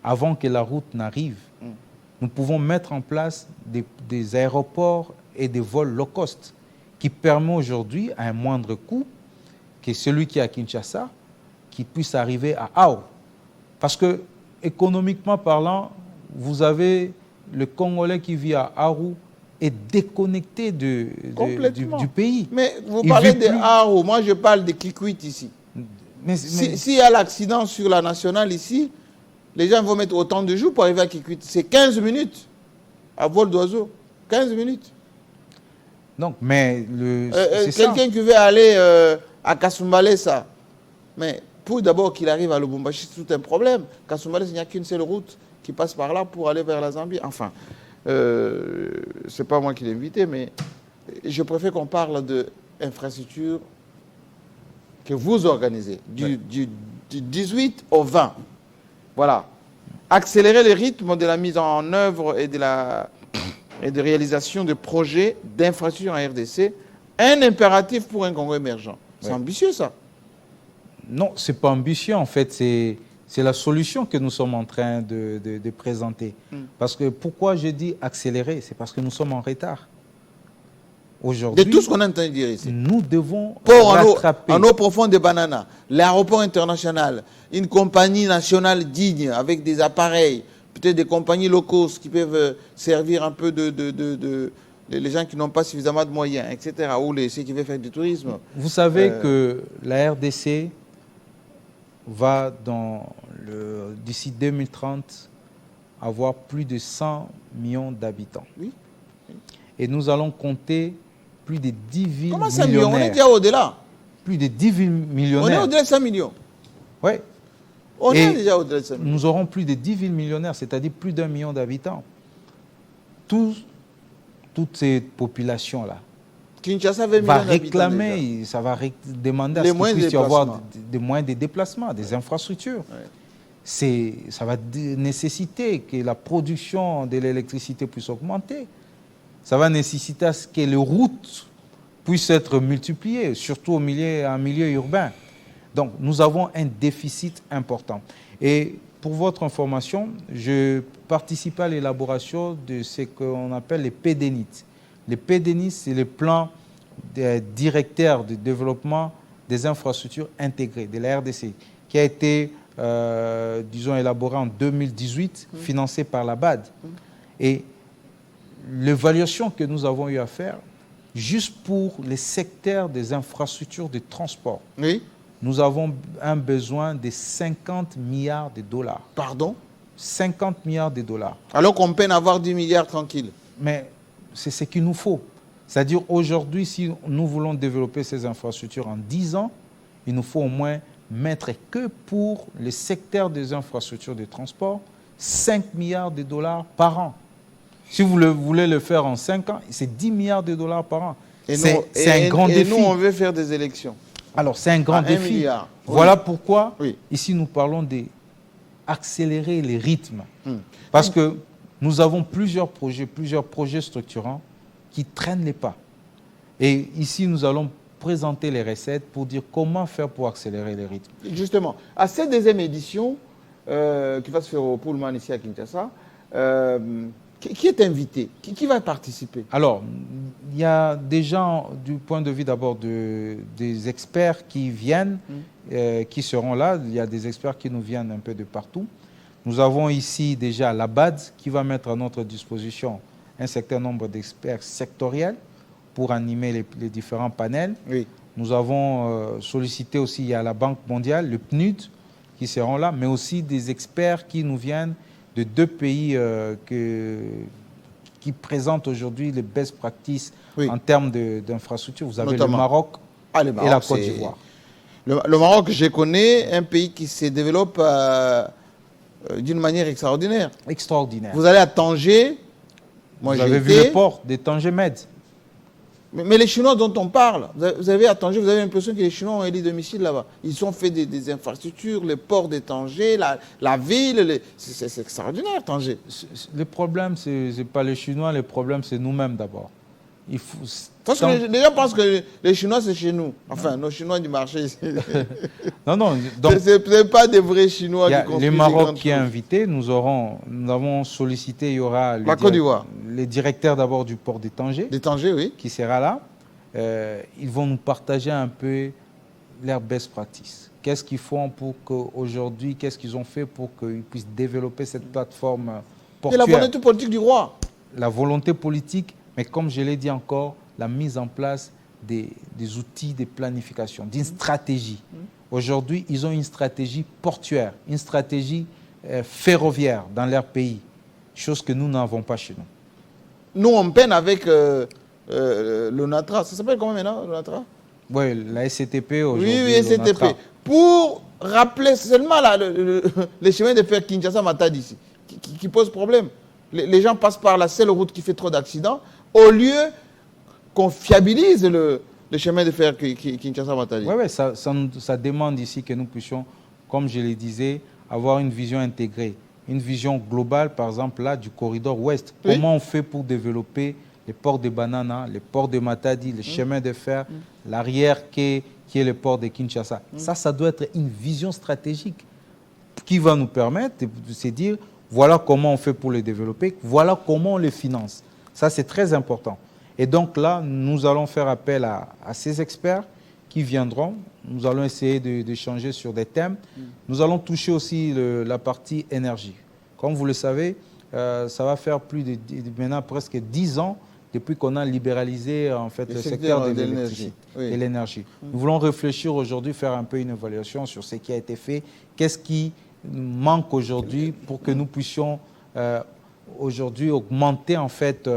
Avant que la route n'arrive, nous pouvons mettre en place des aéroports et des vols low cost qui permettent aujourd'hui, à un moindre coût, que celui qui est à Kinshasa, qui puisse arriver à Ao. Parce que, économiquement parlant, vous avez le Congolais qui vit à Aru est déconnecté du pays. Mais vous parlez de Aru, moi je parle de Kikwit ici. S'il y a l'accident sur la nationale ici, les gens vont mettre autant de jours pour arriver à Kikwit. C'est 15 minutes à vol d'oiseau. 15 minutes. Donc, mais quelqu'un qui veut aller à Kasumbalé, ça. Mais pour d'abord qu'il arrive à Lubumbashi, c'est tout un problème. Kasumbalé, il n'y a qu'une seule route qui passe par là pour aller vers la Zambie. Enfin, c'est pas moi qui l'ai invité, mais je préfère qu'on parle d'infrastructures que vous organisez, du 18 au 20. Voilà. Accélérer le rythme de la mise en œuvre et de réalisation de projets d'infrastructures en RDC, un impératif pour un Congo émergent. C'est ambitieux, ça? Non, ce n'est pas ambitieux, en fait, c'est la solution que nous sommes en train de présenter. Parce que pourquoi je dis accélérer? C'est parce que nous sommes en retard. Aujourd'hui, de tout ce qu'on entend dire ici. Nous devons rattraper. En eau profonde de Banana, l'aéroport international, une compagnie nationale digne avec des appareils, peut-être des compagnies low cost qui peuvent servir un peu les gens qui n'ont pas suffisamment de moyens, etc. Ou ceux qui veulent faire du tourisme. Vous savez que la RDC va, d'ici 2030, avoir plus de 100 millions d'habitants. Oui. Et nous allons compter plus de 10 villes millionnaires. Comment 100 millions? On est déjà au-delà. Plus de 10 villes millionnaires. On est au-delà de 100 millions. Oui. On est déjà au-delà de 100 millions. Nous aurons plus de 10 villes millionnaires, c'est-à-dire plus d'1 million d'habitants. Toutes ces populations-là va réclamer, ça va demander à ce qu'il puisse y avoir des moyens de déplacement, des infrastructures. Ouais. Ça va nécessiter que la production de l'électricité puisse augmenter. Ça va nécessiter à ce que les routes puissent être multipliées, surtout en milieu urbain. Donc, nous avons un déficit important. Et pour votre information, je participe à l'élaboration de ce qu'on appelle les PDNIT. Les PDNIT, c'est le plan directeur de développement des infrastructures intégrées de la RDC, qui a été, disons, élaboré en 2018, financé par la BAD. Et l'évaluation que nous avons eu à faire, juste pour les secteurs des infrastructures de transport, nous avons un besoin de 50 milliards de dollars. Pardon? 50 milliards de dollars. Alors qu'on peine à avoir 10 milliards tranquille. Mais c'est ce qu'il nous faut. C'est-à-dire aujourd'hui, si nous voulons développer ces infrastructures en 10 ans, il nous faut au moins mettre que pour le secteur des infrastructures de transport 5 milliards de dollars par an. Si vous voulez le faire en 5 ans, c'est 10 milliards de dollars par an. C'est un grand défi. Et nous, on veut faire des élections. Alors, c'est un grand défi. Milliard. Voilà pourquoi, ici, nous parlons d'accélérer les rythmes. Parce que nous avons plusieurs projets structurants qui traînent les pas. Et ici, nous allons présenter les recettes, pour dire comment faire pour accélérer les rythmes. Justement, à cette deuxième édition qui va se faire au Pullman ici à Kinshasa, qui est invité? Qui va participer? Alors, il y a des gens, du point de vue d'abord des experts qui viennent, qui seront là. Il y a des experts qui nous viennent un peu de partout. Nous avons ici déjà la BAD qui va mettre à notre disposition un certain nombre d'experts sectoriels pour animer les différents panels. Oui. Nous avons sollicité aussi, il y a la Banque mondiale, le PNUD, qui seront là, mais aussi des experts qui nous viennent de 2 pays qui présentent aujourd'hui les best practices en termes d'infrastructures. Vous avez Notamment le Maroc, le Maroc et la Côte d'Ivoire. Le Maroc, je connais, un pays qui se développe d'une manière extraordinaire. Extraordinaire. Vous allez à Tanger. Moi, vous avez vu le port de Tanger-Med. Mais les Chinois dont on parle, vous avez à Tanger, vous avez l'impression que les Chinois ont élu domicile là-bas. Ils ont fait des infrastructures, le port de Tanger, la ville. C'est extraordinaire, Tanger. Le problème, ce n'est pas les Chinois, le problème, c'est nous-mêmes d'abord. Parce que les gens pensent que les Chinois, c'est chez nous. Enfin, nos Chinois du marché. non. Ce n'est pas des vrais Chinois qui construisent. Les Maroc qui est invité, nous avons sollicité, il y aura la Côte d'Ivoire. Les directeurs d'abord du port de Tanger. De Tanger, oui. Qui sera là. Ils vont nous partager un peu leurs best practices. Qu'est-ce qu'ils font pour qu'aujourd'hui, qu'est-ce qu'ils ont fait pour qu'ils puissent développer cette plateforme portuaire. Et la volonté politique du roi. La volonté politique, mais comme je l'ai dit encore, la mise en place des outils de planification, d'une stratégie. Aujourd'hui, ils ont une stratégie portuaire, une stratégie ferroviaire dans leur pays, chose que nous n'avons pas chez nous. Nous, on peine avec l'ONATRA. Ça s'appelle comment maintenant, l'ONATRA? Oui, la SCTP aujourd'hui. Oui, SCTP. Pour rappeler seulement les chemins de fer Kinshasa-Matadi ici, qui pose problème. Les gens passent par la seule route qui fait trop d'accidents, au lieu qu'on fiabilise le chemin de fer Kinshasa-Matadi. Oui, ça demande ici que nous puissions, comme je le disais, avoir une vision intégrée, une vision globale, par exemple, là, du corridor ouest. Oui. Comment on fait pour développer les ports de Banana, les ports de Matadi, les chemins de fer, l'arrière qui est le port de Kinshasa. Ça doit être une vision stratégique qui va nous permettre de se dire, voilà comment on fait pour les développer, voilà comment on les finance. Ça, c'est très important. Et donc là, nous allons faire appel à ces experts qui viendront. Nous allons essayer d'échanger sur des thèmes. Nous allons toucher aussi la partie énergie. Comme vous le savez, ça va faire maintenant presque 10 ans depuis qu'on a libéralisé en fait, le secteur de l'électricité et l'énergie. Nous voulons réfléchir aujourd'hui, faire un peu une évaluation sur ce qui a été fait, qu'est-ce qui manque aujourd'hui pour que nous puissions aujourd'hui augmenter en fait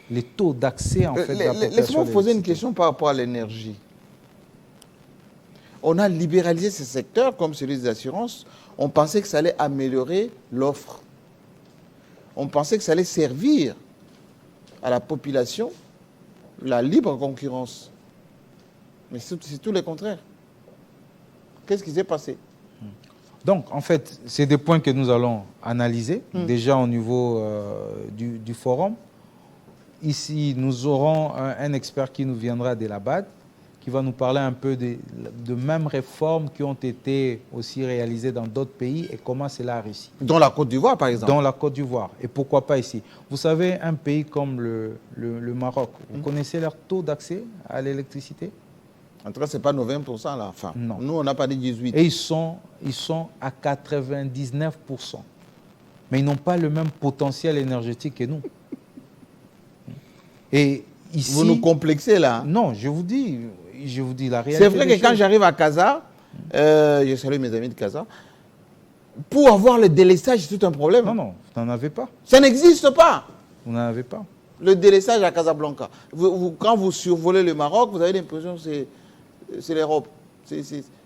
les taux d'accès en fait. Laissez-moi vous poser une question par rapport à l'énergie. On a libéralisé ce secteur comme celui des assurances. On pensait que ça allait améliorer l'offre. On pensait que ça allait servir à la population la libre concurrence. Mais c'est tout le contraire. Qu'est-ce qui s'est passé? Donc, en fait, c'est des points que nous allons analyser, déjà au niveau du forum. Ici, nous aurons un expert qui nous viendra de la BAD, qui va nous parler un peu de mêmes réformes qui ont été aussi réalisées dans d'autres pays et comment cela a réussi. Dans la Côte d'Ivoire, par exemple. Dans la Côte d'Ivoire. Et pourquoi pas ici? Vous savez, un pays comme le Maroc, vous connaissez leur taux d'accès à l'électricité? En tout cas, ce n'est pas nos 20% là. Enfin, non. Nous, on n'a pas dit 18%. Et ils sont à 99%. Mais ils n'ont pas le même potentiel énergétique que nous. Et ici, vous nous complexez là. Non, je vous dis la réalité. C'est vrai que quand j'arrive à Casa, je salue mes amis de Casa, pour avoir le délestage, c'est tout un problème. Non, vous n'en avez pas. Ça n'existe pas. Vous n'en avez pas. Le délestage à Casablanca. Quand vous survolez le Maroc, vous avez l'impression que c'est l'Europe.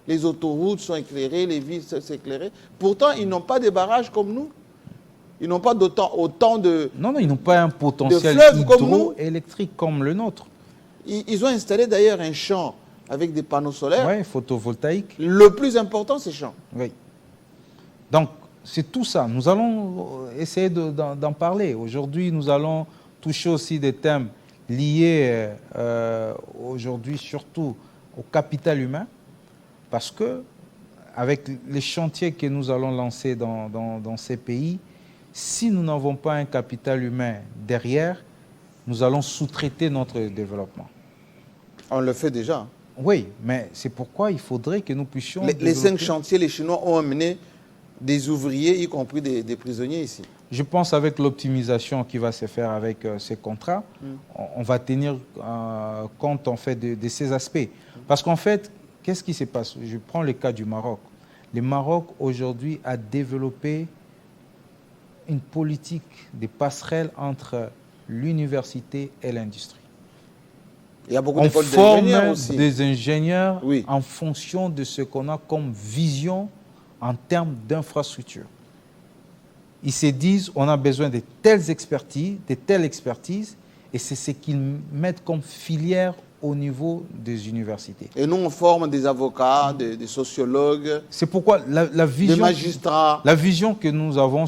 Les autoroutes sont éclairées, les villes sont éclairées. Pourtant, ils n'ont pas de barrages comme nous. Ils n'ont pas autant de... Non, ils n'ont pas un potentiel hydroélectrique comme le nôtre. Ils ont installé d'ailleurs un champ avec des panneaux solaires. Oui, photovoltaïque. Le plus important, c'est le champ. Oui. Donc, c'est tout ça. Nous allons essayer d'en parler. Aujourd'hui, nous allons toucher aussi des thèmes liés aujourd'hui surtout au capital humain, parce que avec les chantiers que nous allons lancer dans ces pays, si nous n'avons pas un capital humain derrière, nous allons sous-traiter notre développement. On le fait déjà. Oui, mais c'est pourquoi il faudrait que nous puissions... Les 5 chantiers, les Chinois ont amené des ouvriers, y compris des prisonniers ici. Je pense avec l'optimisation qui va se faire avec ces contrats, on va tenir compte en fait de ces aspects. Parce qu'en fait, qu'est-ce qui se passe? Je prends le cas du Maroc. Le Maroc aujourd'hui a développé une politique de passerelle entre l'université et l'industrie. Il y a beaucoup On d'écoles forme d'ingénieurs aussi. des ingénieurs Oui. en fonction de ce qu'on a comme vision en termes d'infrastructure. Ils se disent on a besoin de telles expertises, et c'est ce qu'ils mettent comme filière au niveau des universités. Et nous, on forme des avocats, des sociologues, C'est pourquoi la des vision... magistrats. La vision que nous avons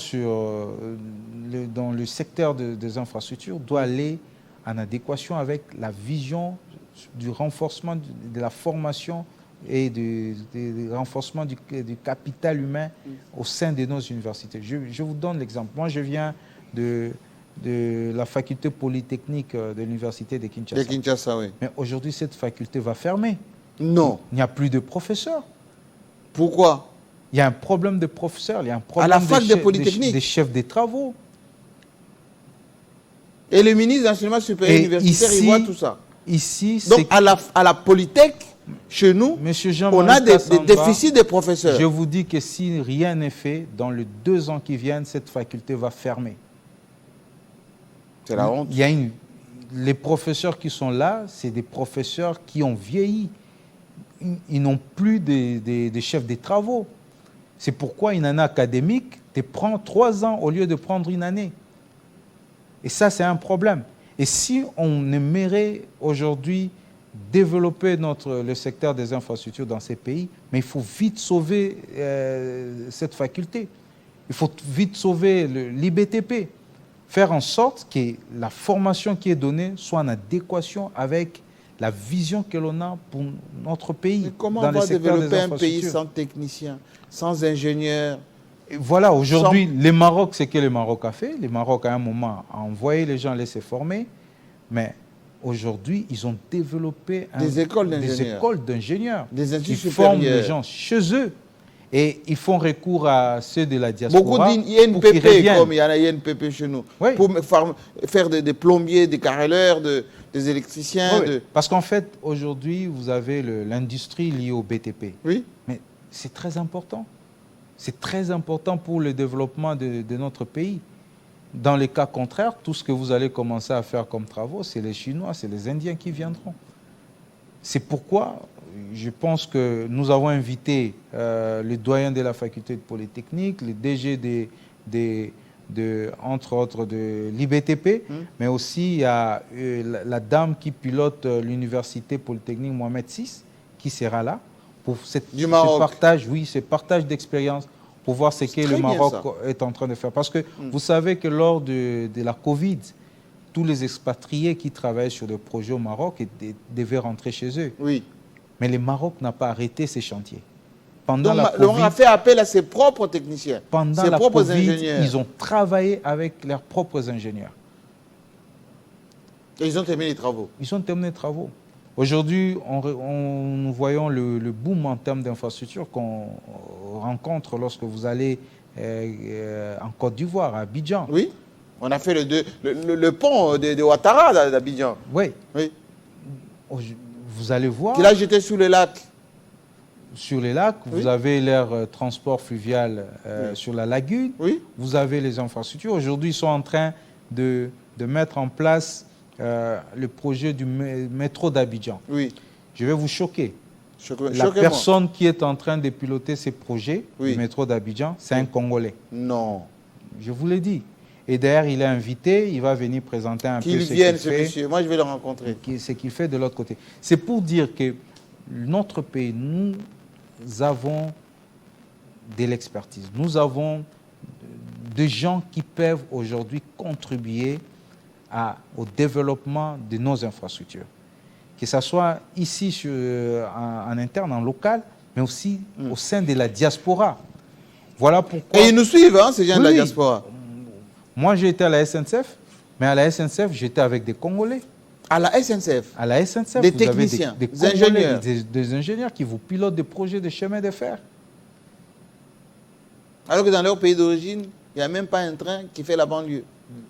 dans le secteur des infrastructures doit aller en adéquation avec la vision du renforcement de la formation et du renforcement du capital humain au sein de nos universités. Je vous donne l'exemple. Moi, je viens de la faculté polytechnique de l'université de Kinshasa. De Kinshasa, oui. Mais aujourd'hui, cette faculté va fermer. Non. Il n'y a plus de professeurs. Pourquoi? Il y a un problème de professeurs, il y a un problème la fac de Polytechnique. des chefs des travaux. Et le ministre de l'enseignement supérieur Et universitaire, il ici- voit tout ça. Ici, Donc, à la Polytech, chez nous, Monsieur on Jean-Marie a des Kassamba, déficits de professeurs. je vous dis que si rien n'est fait, dans les 2 ans qui viennent, cette faculté va fermer. C'est la honte. Il y a les professeurs qui sont là, c'est des professeurs qui ont vieilli. Ils n'ont plus des chefs des travaux. C'est pourquoi une année académique te prend 3 ans au lieu de prendre une année. Et ça, c'est un problème. Et si on aimerait aujourd'hui développer le secteur des infrastructures dans ces pays, mais il faut vite sauver cette faculté. Il faut vite sauver l'IBTP. Faire en sorte que la formation qui est donnée soit en adéquation avec la vision que l'on a pour notre pays. Mais comment dans on le va secteur des développer un pays infrastructures. sans techniciens, sans ingénieurs? Et voilà, aujourd'hui, le Maroc, c'est ce que le Maroc a fait. Le Maroc, à un moment, a envoyé les gens laisser former, mais aujourd'hui, ils ont développé Des écoles des d'ingénieurs. écoles d'ingénieurs Des qui instituts forment supérieurs. les gens chez eux. Et ils font recours à ceux de la diaspora Beaucoup pour qu'ils d'INPP, reviennent. comme il y en a INPP chez nous, Oui. pour faire des plombiers, des carreleurs, des électriciens. Oui, parce qu'en fait, aujourd'hui, vous avez l'industrie liée au BTP. Oui. Mais c'est très important. C'est très important pour le développement de notre pays. Dans les cas contraires, tout ce que vous allez commencer à faire comme travaux, c'est les Chinois, c'est les Indiens qui viendront. C'est pourquoi je pense que nous avons invité le doyen de la faculté de Polytechnique, le DG entre autres de l'IBTP, mais aussi il y a la dame qui pilote l'université Polytechnique Mohamed VI, qui sera là pour ce partage d'expérience, pour voir ce que le Maroc est en train de faire. Parce que vous savez que lors de la Covid, tous les expatriés qui travaillent sur des projets au Maroc devaient rentrer chez eux. Oui. Mais le Maroc n'a pas arrêté ces chantiers. Pendant Donc, la on COVID, a fait appel à ses propres techniciens, pendant ses la propres COVID, ingénieurs. ils ont travaillé avec leurs propres ingénieurs. Et ils ont terminé les travaux. Ils ont terminé les travaux. Aujourd'hui, nous voyons le boom en termes d'infrastructures qu'on rencontre lorsque vous allez en Côte d'Ivoire, à Abidjan. Oui. On a fait le pont de Ouattara d'Abidjan. Oui. Oui. Vous allez voir. Qu'il a jeté sous le lac. Sur les lacs, Oui. vous avez l'air transport fluvial sur la lagune. Oui. Vous avez les infrastructures. Aujourd'hui, ils sont en train de mettre en place le projet du métro d'Abidjan. Oui. Je vais vous choquer. La Choquez-moi. personne qui est en train de piloter ces projets Oui. du métro d'Abidjan, c'est un Congolais. Non. Je vous l'ai dit. Et d'ailleurs, il est invité, il va venir présenter un peu Qu'il ce vienne, qu'il ce fait, monsieur. Moi, je vais le rencontrer. ce qu'il fait de l'autre côté. C'est pour dire que notre pays, nous avons de l'expertise. Nous avons des gens qui peuvent aujourd'hui contribuer au développement de nos infrastructures. que ce soit ici en interne, en local, mais aussi au sein de la diaspora. Voilà pourquoi... Et ils nous suivent, hein, ces gens de la diaspora. Moi, j'ai été à la SNCF, mais à la SNCF, j'étais avec des Congolais. À la SNCF. À la SNCF, des vous avez techniciens, des des Congolais, ingénieurs. des ingénieurs qui vous pilotent des projets de chemin de fer. Alors que dans leur pays d'origine, il n'y a même pas un train qui fait la banlieue.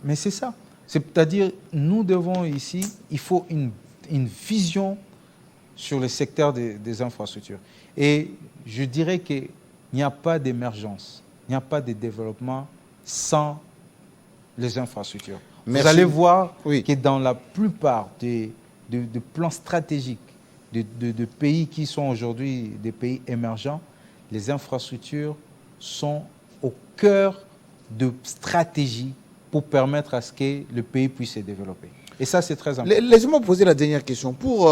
Mais c'est ça. C'est-à-dire, nous devons ici, il faut une vision sur le secteur des infrastructures. Et je dirais qu'il n'y a pas d'émergence, il n'y a pas de développement sans les infrastructures. Merci. Vous allez voir Oui. que dans la plupart des plans stratégiques de pays qui sont aujourd'hui des pays émergents, les infrastructures sont au cœur de stratégies pour permettre à ce que le pays puisse se développer. Et ça, c'est très important. Laissez-moi poser la dernière question. Pour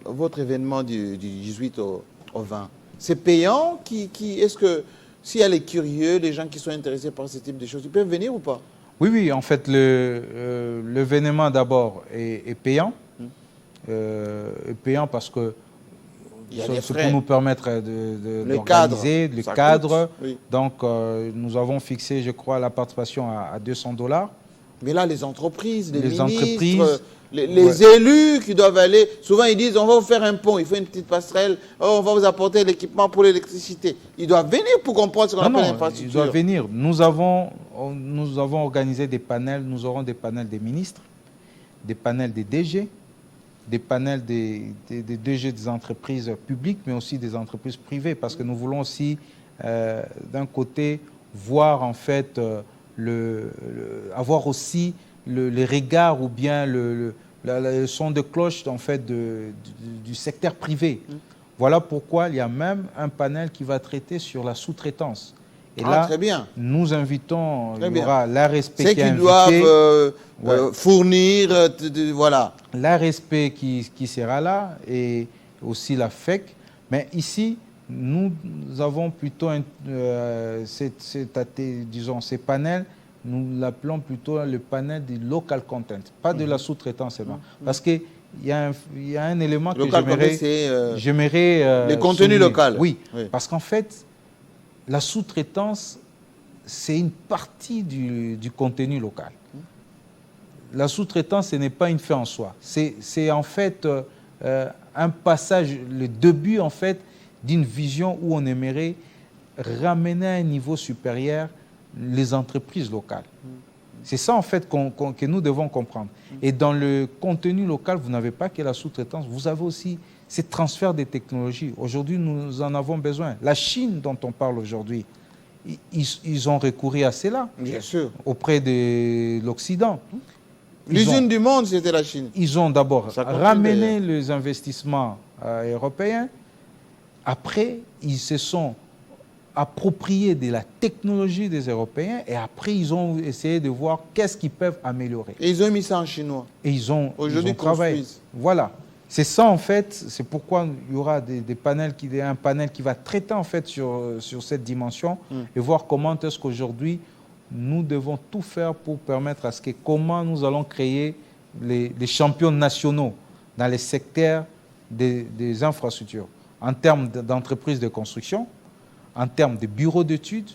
votre événement du 18 au 20, c'est payant est-ce que s'il y a les curieux, les gens qui sont intéressés par ce type de choses, ils peuvent venir ou pas? Oui, en fait, l'événement d'abord est payant. Est payant parce que c'est pour nous permettre d'organiser le cadre. Oui. Donc, nous avons fixé, je crois, la participation à $200. Mais là, les entreprises, les ministres, entreprises, les élus qui doivent aller, souvent ils disent on va vous faire un pont, il faut une petite passerelle, on va vous apporter l'équipement pour l'électricité. Ils doivent venir pour comprendre ce qu'on appelle l'infrastructure. Ils doivent venir. Nous avons organisé des panels, nous aurons des panels des ministres, des panels des DG, des panels des DG des entreprises publiques, mais aussi des entreprises privées, parce que nous voulons aussi, d'un côté, voir en fait, avoir aussi les regards ou bien le son de cloche en fait, du secteur privé. Voilà pourquoi il y a même un panel qui va traiter sur la sous-traitance. Et là, très bien. nous invitons, il y aura l'ARESP qui est qu'ils invité. doivent fournir, voilà. L'ARESP qui sera là et aussi la FEC. Mais ici, nous avons plutôt disons, ces panels, nous l'appelons plutôt le panel du local content, pas de la sous-traitance seulement. Parce qu'il y a un élément que j'aimerais... les contenus locaux. Oui, parce qu'en fait, la sous-traitance, c'est une partie du contenu local. La sous-traitance, ce n'est pas une fin en soi. C'est en fait un passage, le début en fait d'une vision où on aimerait ramener à un niveau supérieur les entreprises locales. C'est ça en fait que nous devons comprendre. Et dans le contenu local, vous n'avez pas que la sous-traitance, vous avez aussi ces transferts de technologies. Aujourd'hui, nous en avons besoin. La Chine dont on parle aujourd'hui, ils ont recouru à cela. Bien sûr. Auprès de l'Occident. L'usine du monde, c'était la Chine. Ils ont d'abord ramené les investissements européens. Après, ils se sont appropriés de la technologie des Européens et après, ils ont essayé de voir qu'est-ce qu'ils peuvent améliorer. Et ils ont mis ça en chinois. Et ils ont travaillé. Voilà. C'est ça, en fait, c'est pourquoi il y aura un panel qui va traiter, en fait, sur cette dimension et voir comment est-ce qu'aujourd'hui, nous devons tout faire pour permettre à ce que, comment nous allons créer les champions nationaux dans les secteurs des infrastructures, en termes d'entreprises de construction, en termes de bureaux d'études,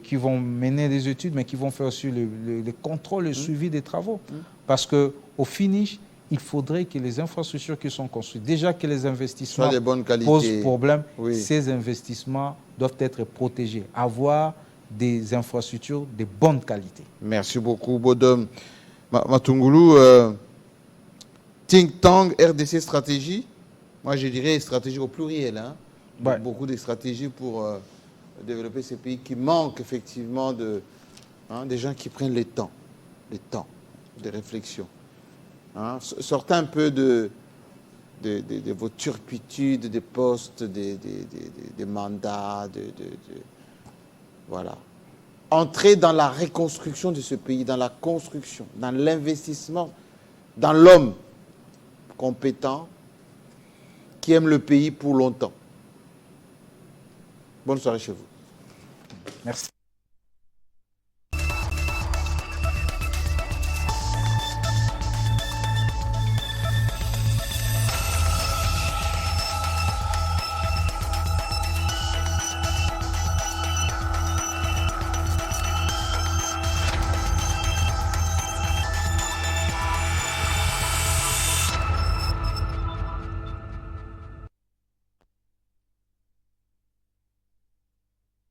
qui vont mener des études, mais qui vont faire aussi le contrôle, le suivi des travaux. Parce qu'au finish, il faudrait que les infrastructures qui sont construites, déjà que les investissements posent problème, ces investissements doivent être protégés, avoir des infrastructures de bonne qualité. Merci beaucoup, Bodom Matungulu. Think Tank, RDC Stratégie. Moi, je dirais stratégie au pluriel. Hein. Ouais. Beaucoup de stratégies pour développer ces pays qui manquent effectivement des gens qui prennent le temps de réflexion. Hein. Sortez un peu de vos turpitudes, des postes, des mandats, voilà. Entrez dans la reconstruction de ce pays, dans la construction, dans l'investissement, dans l'homme compétent qui aime le pays pour longtemps. Bonne soirée chez vous. Merci.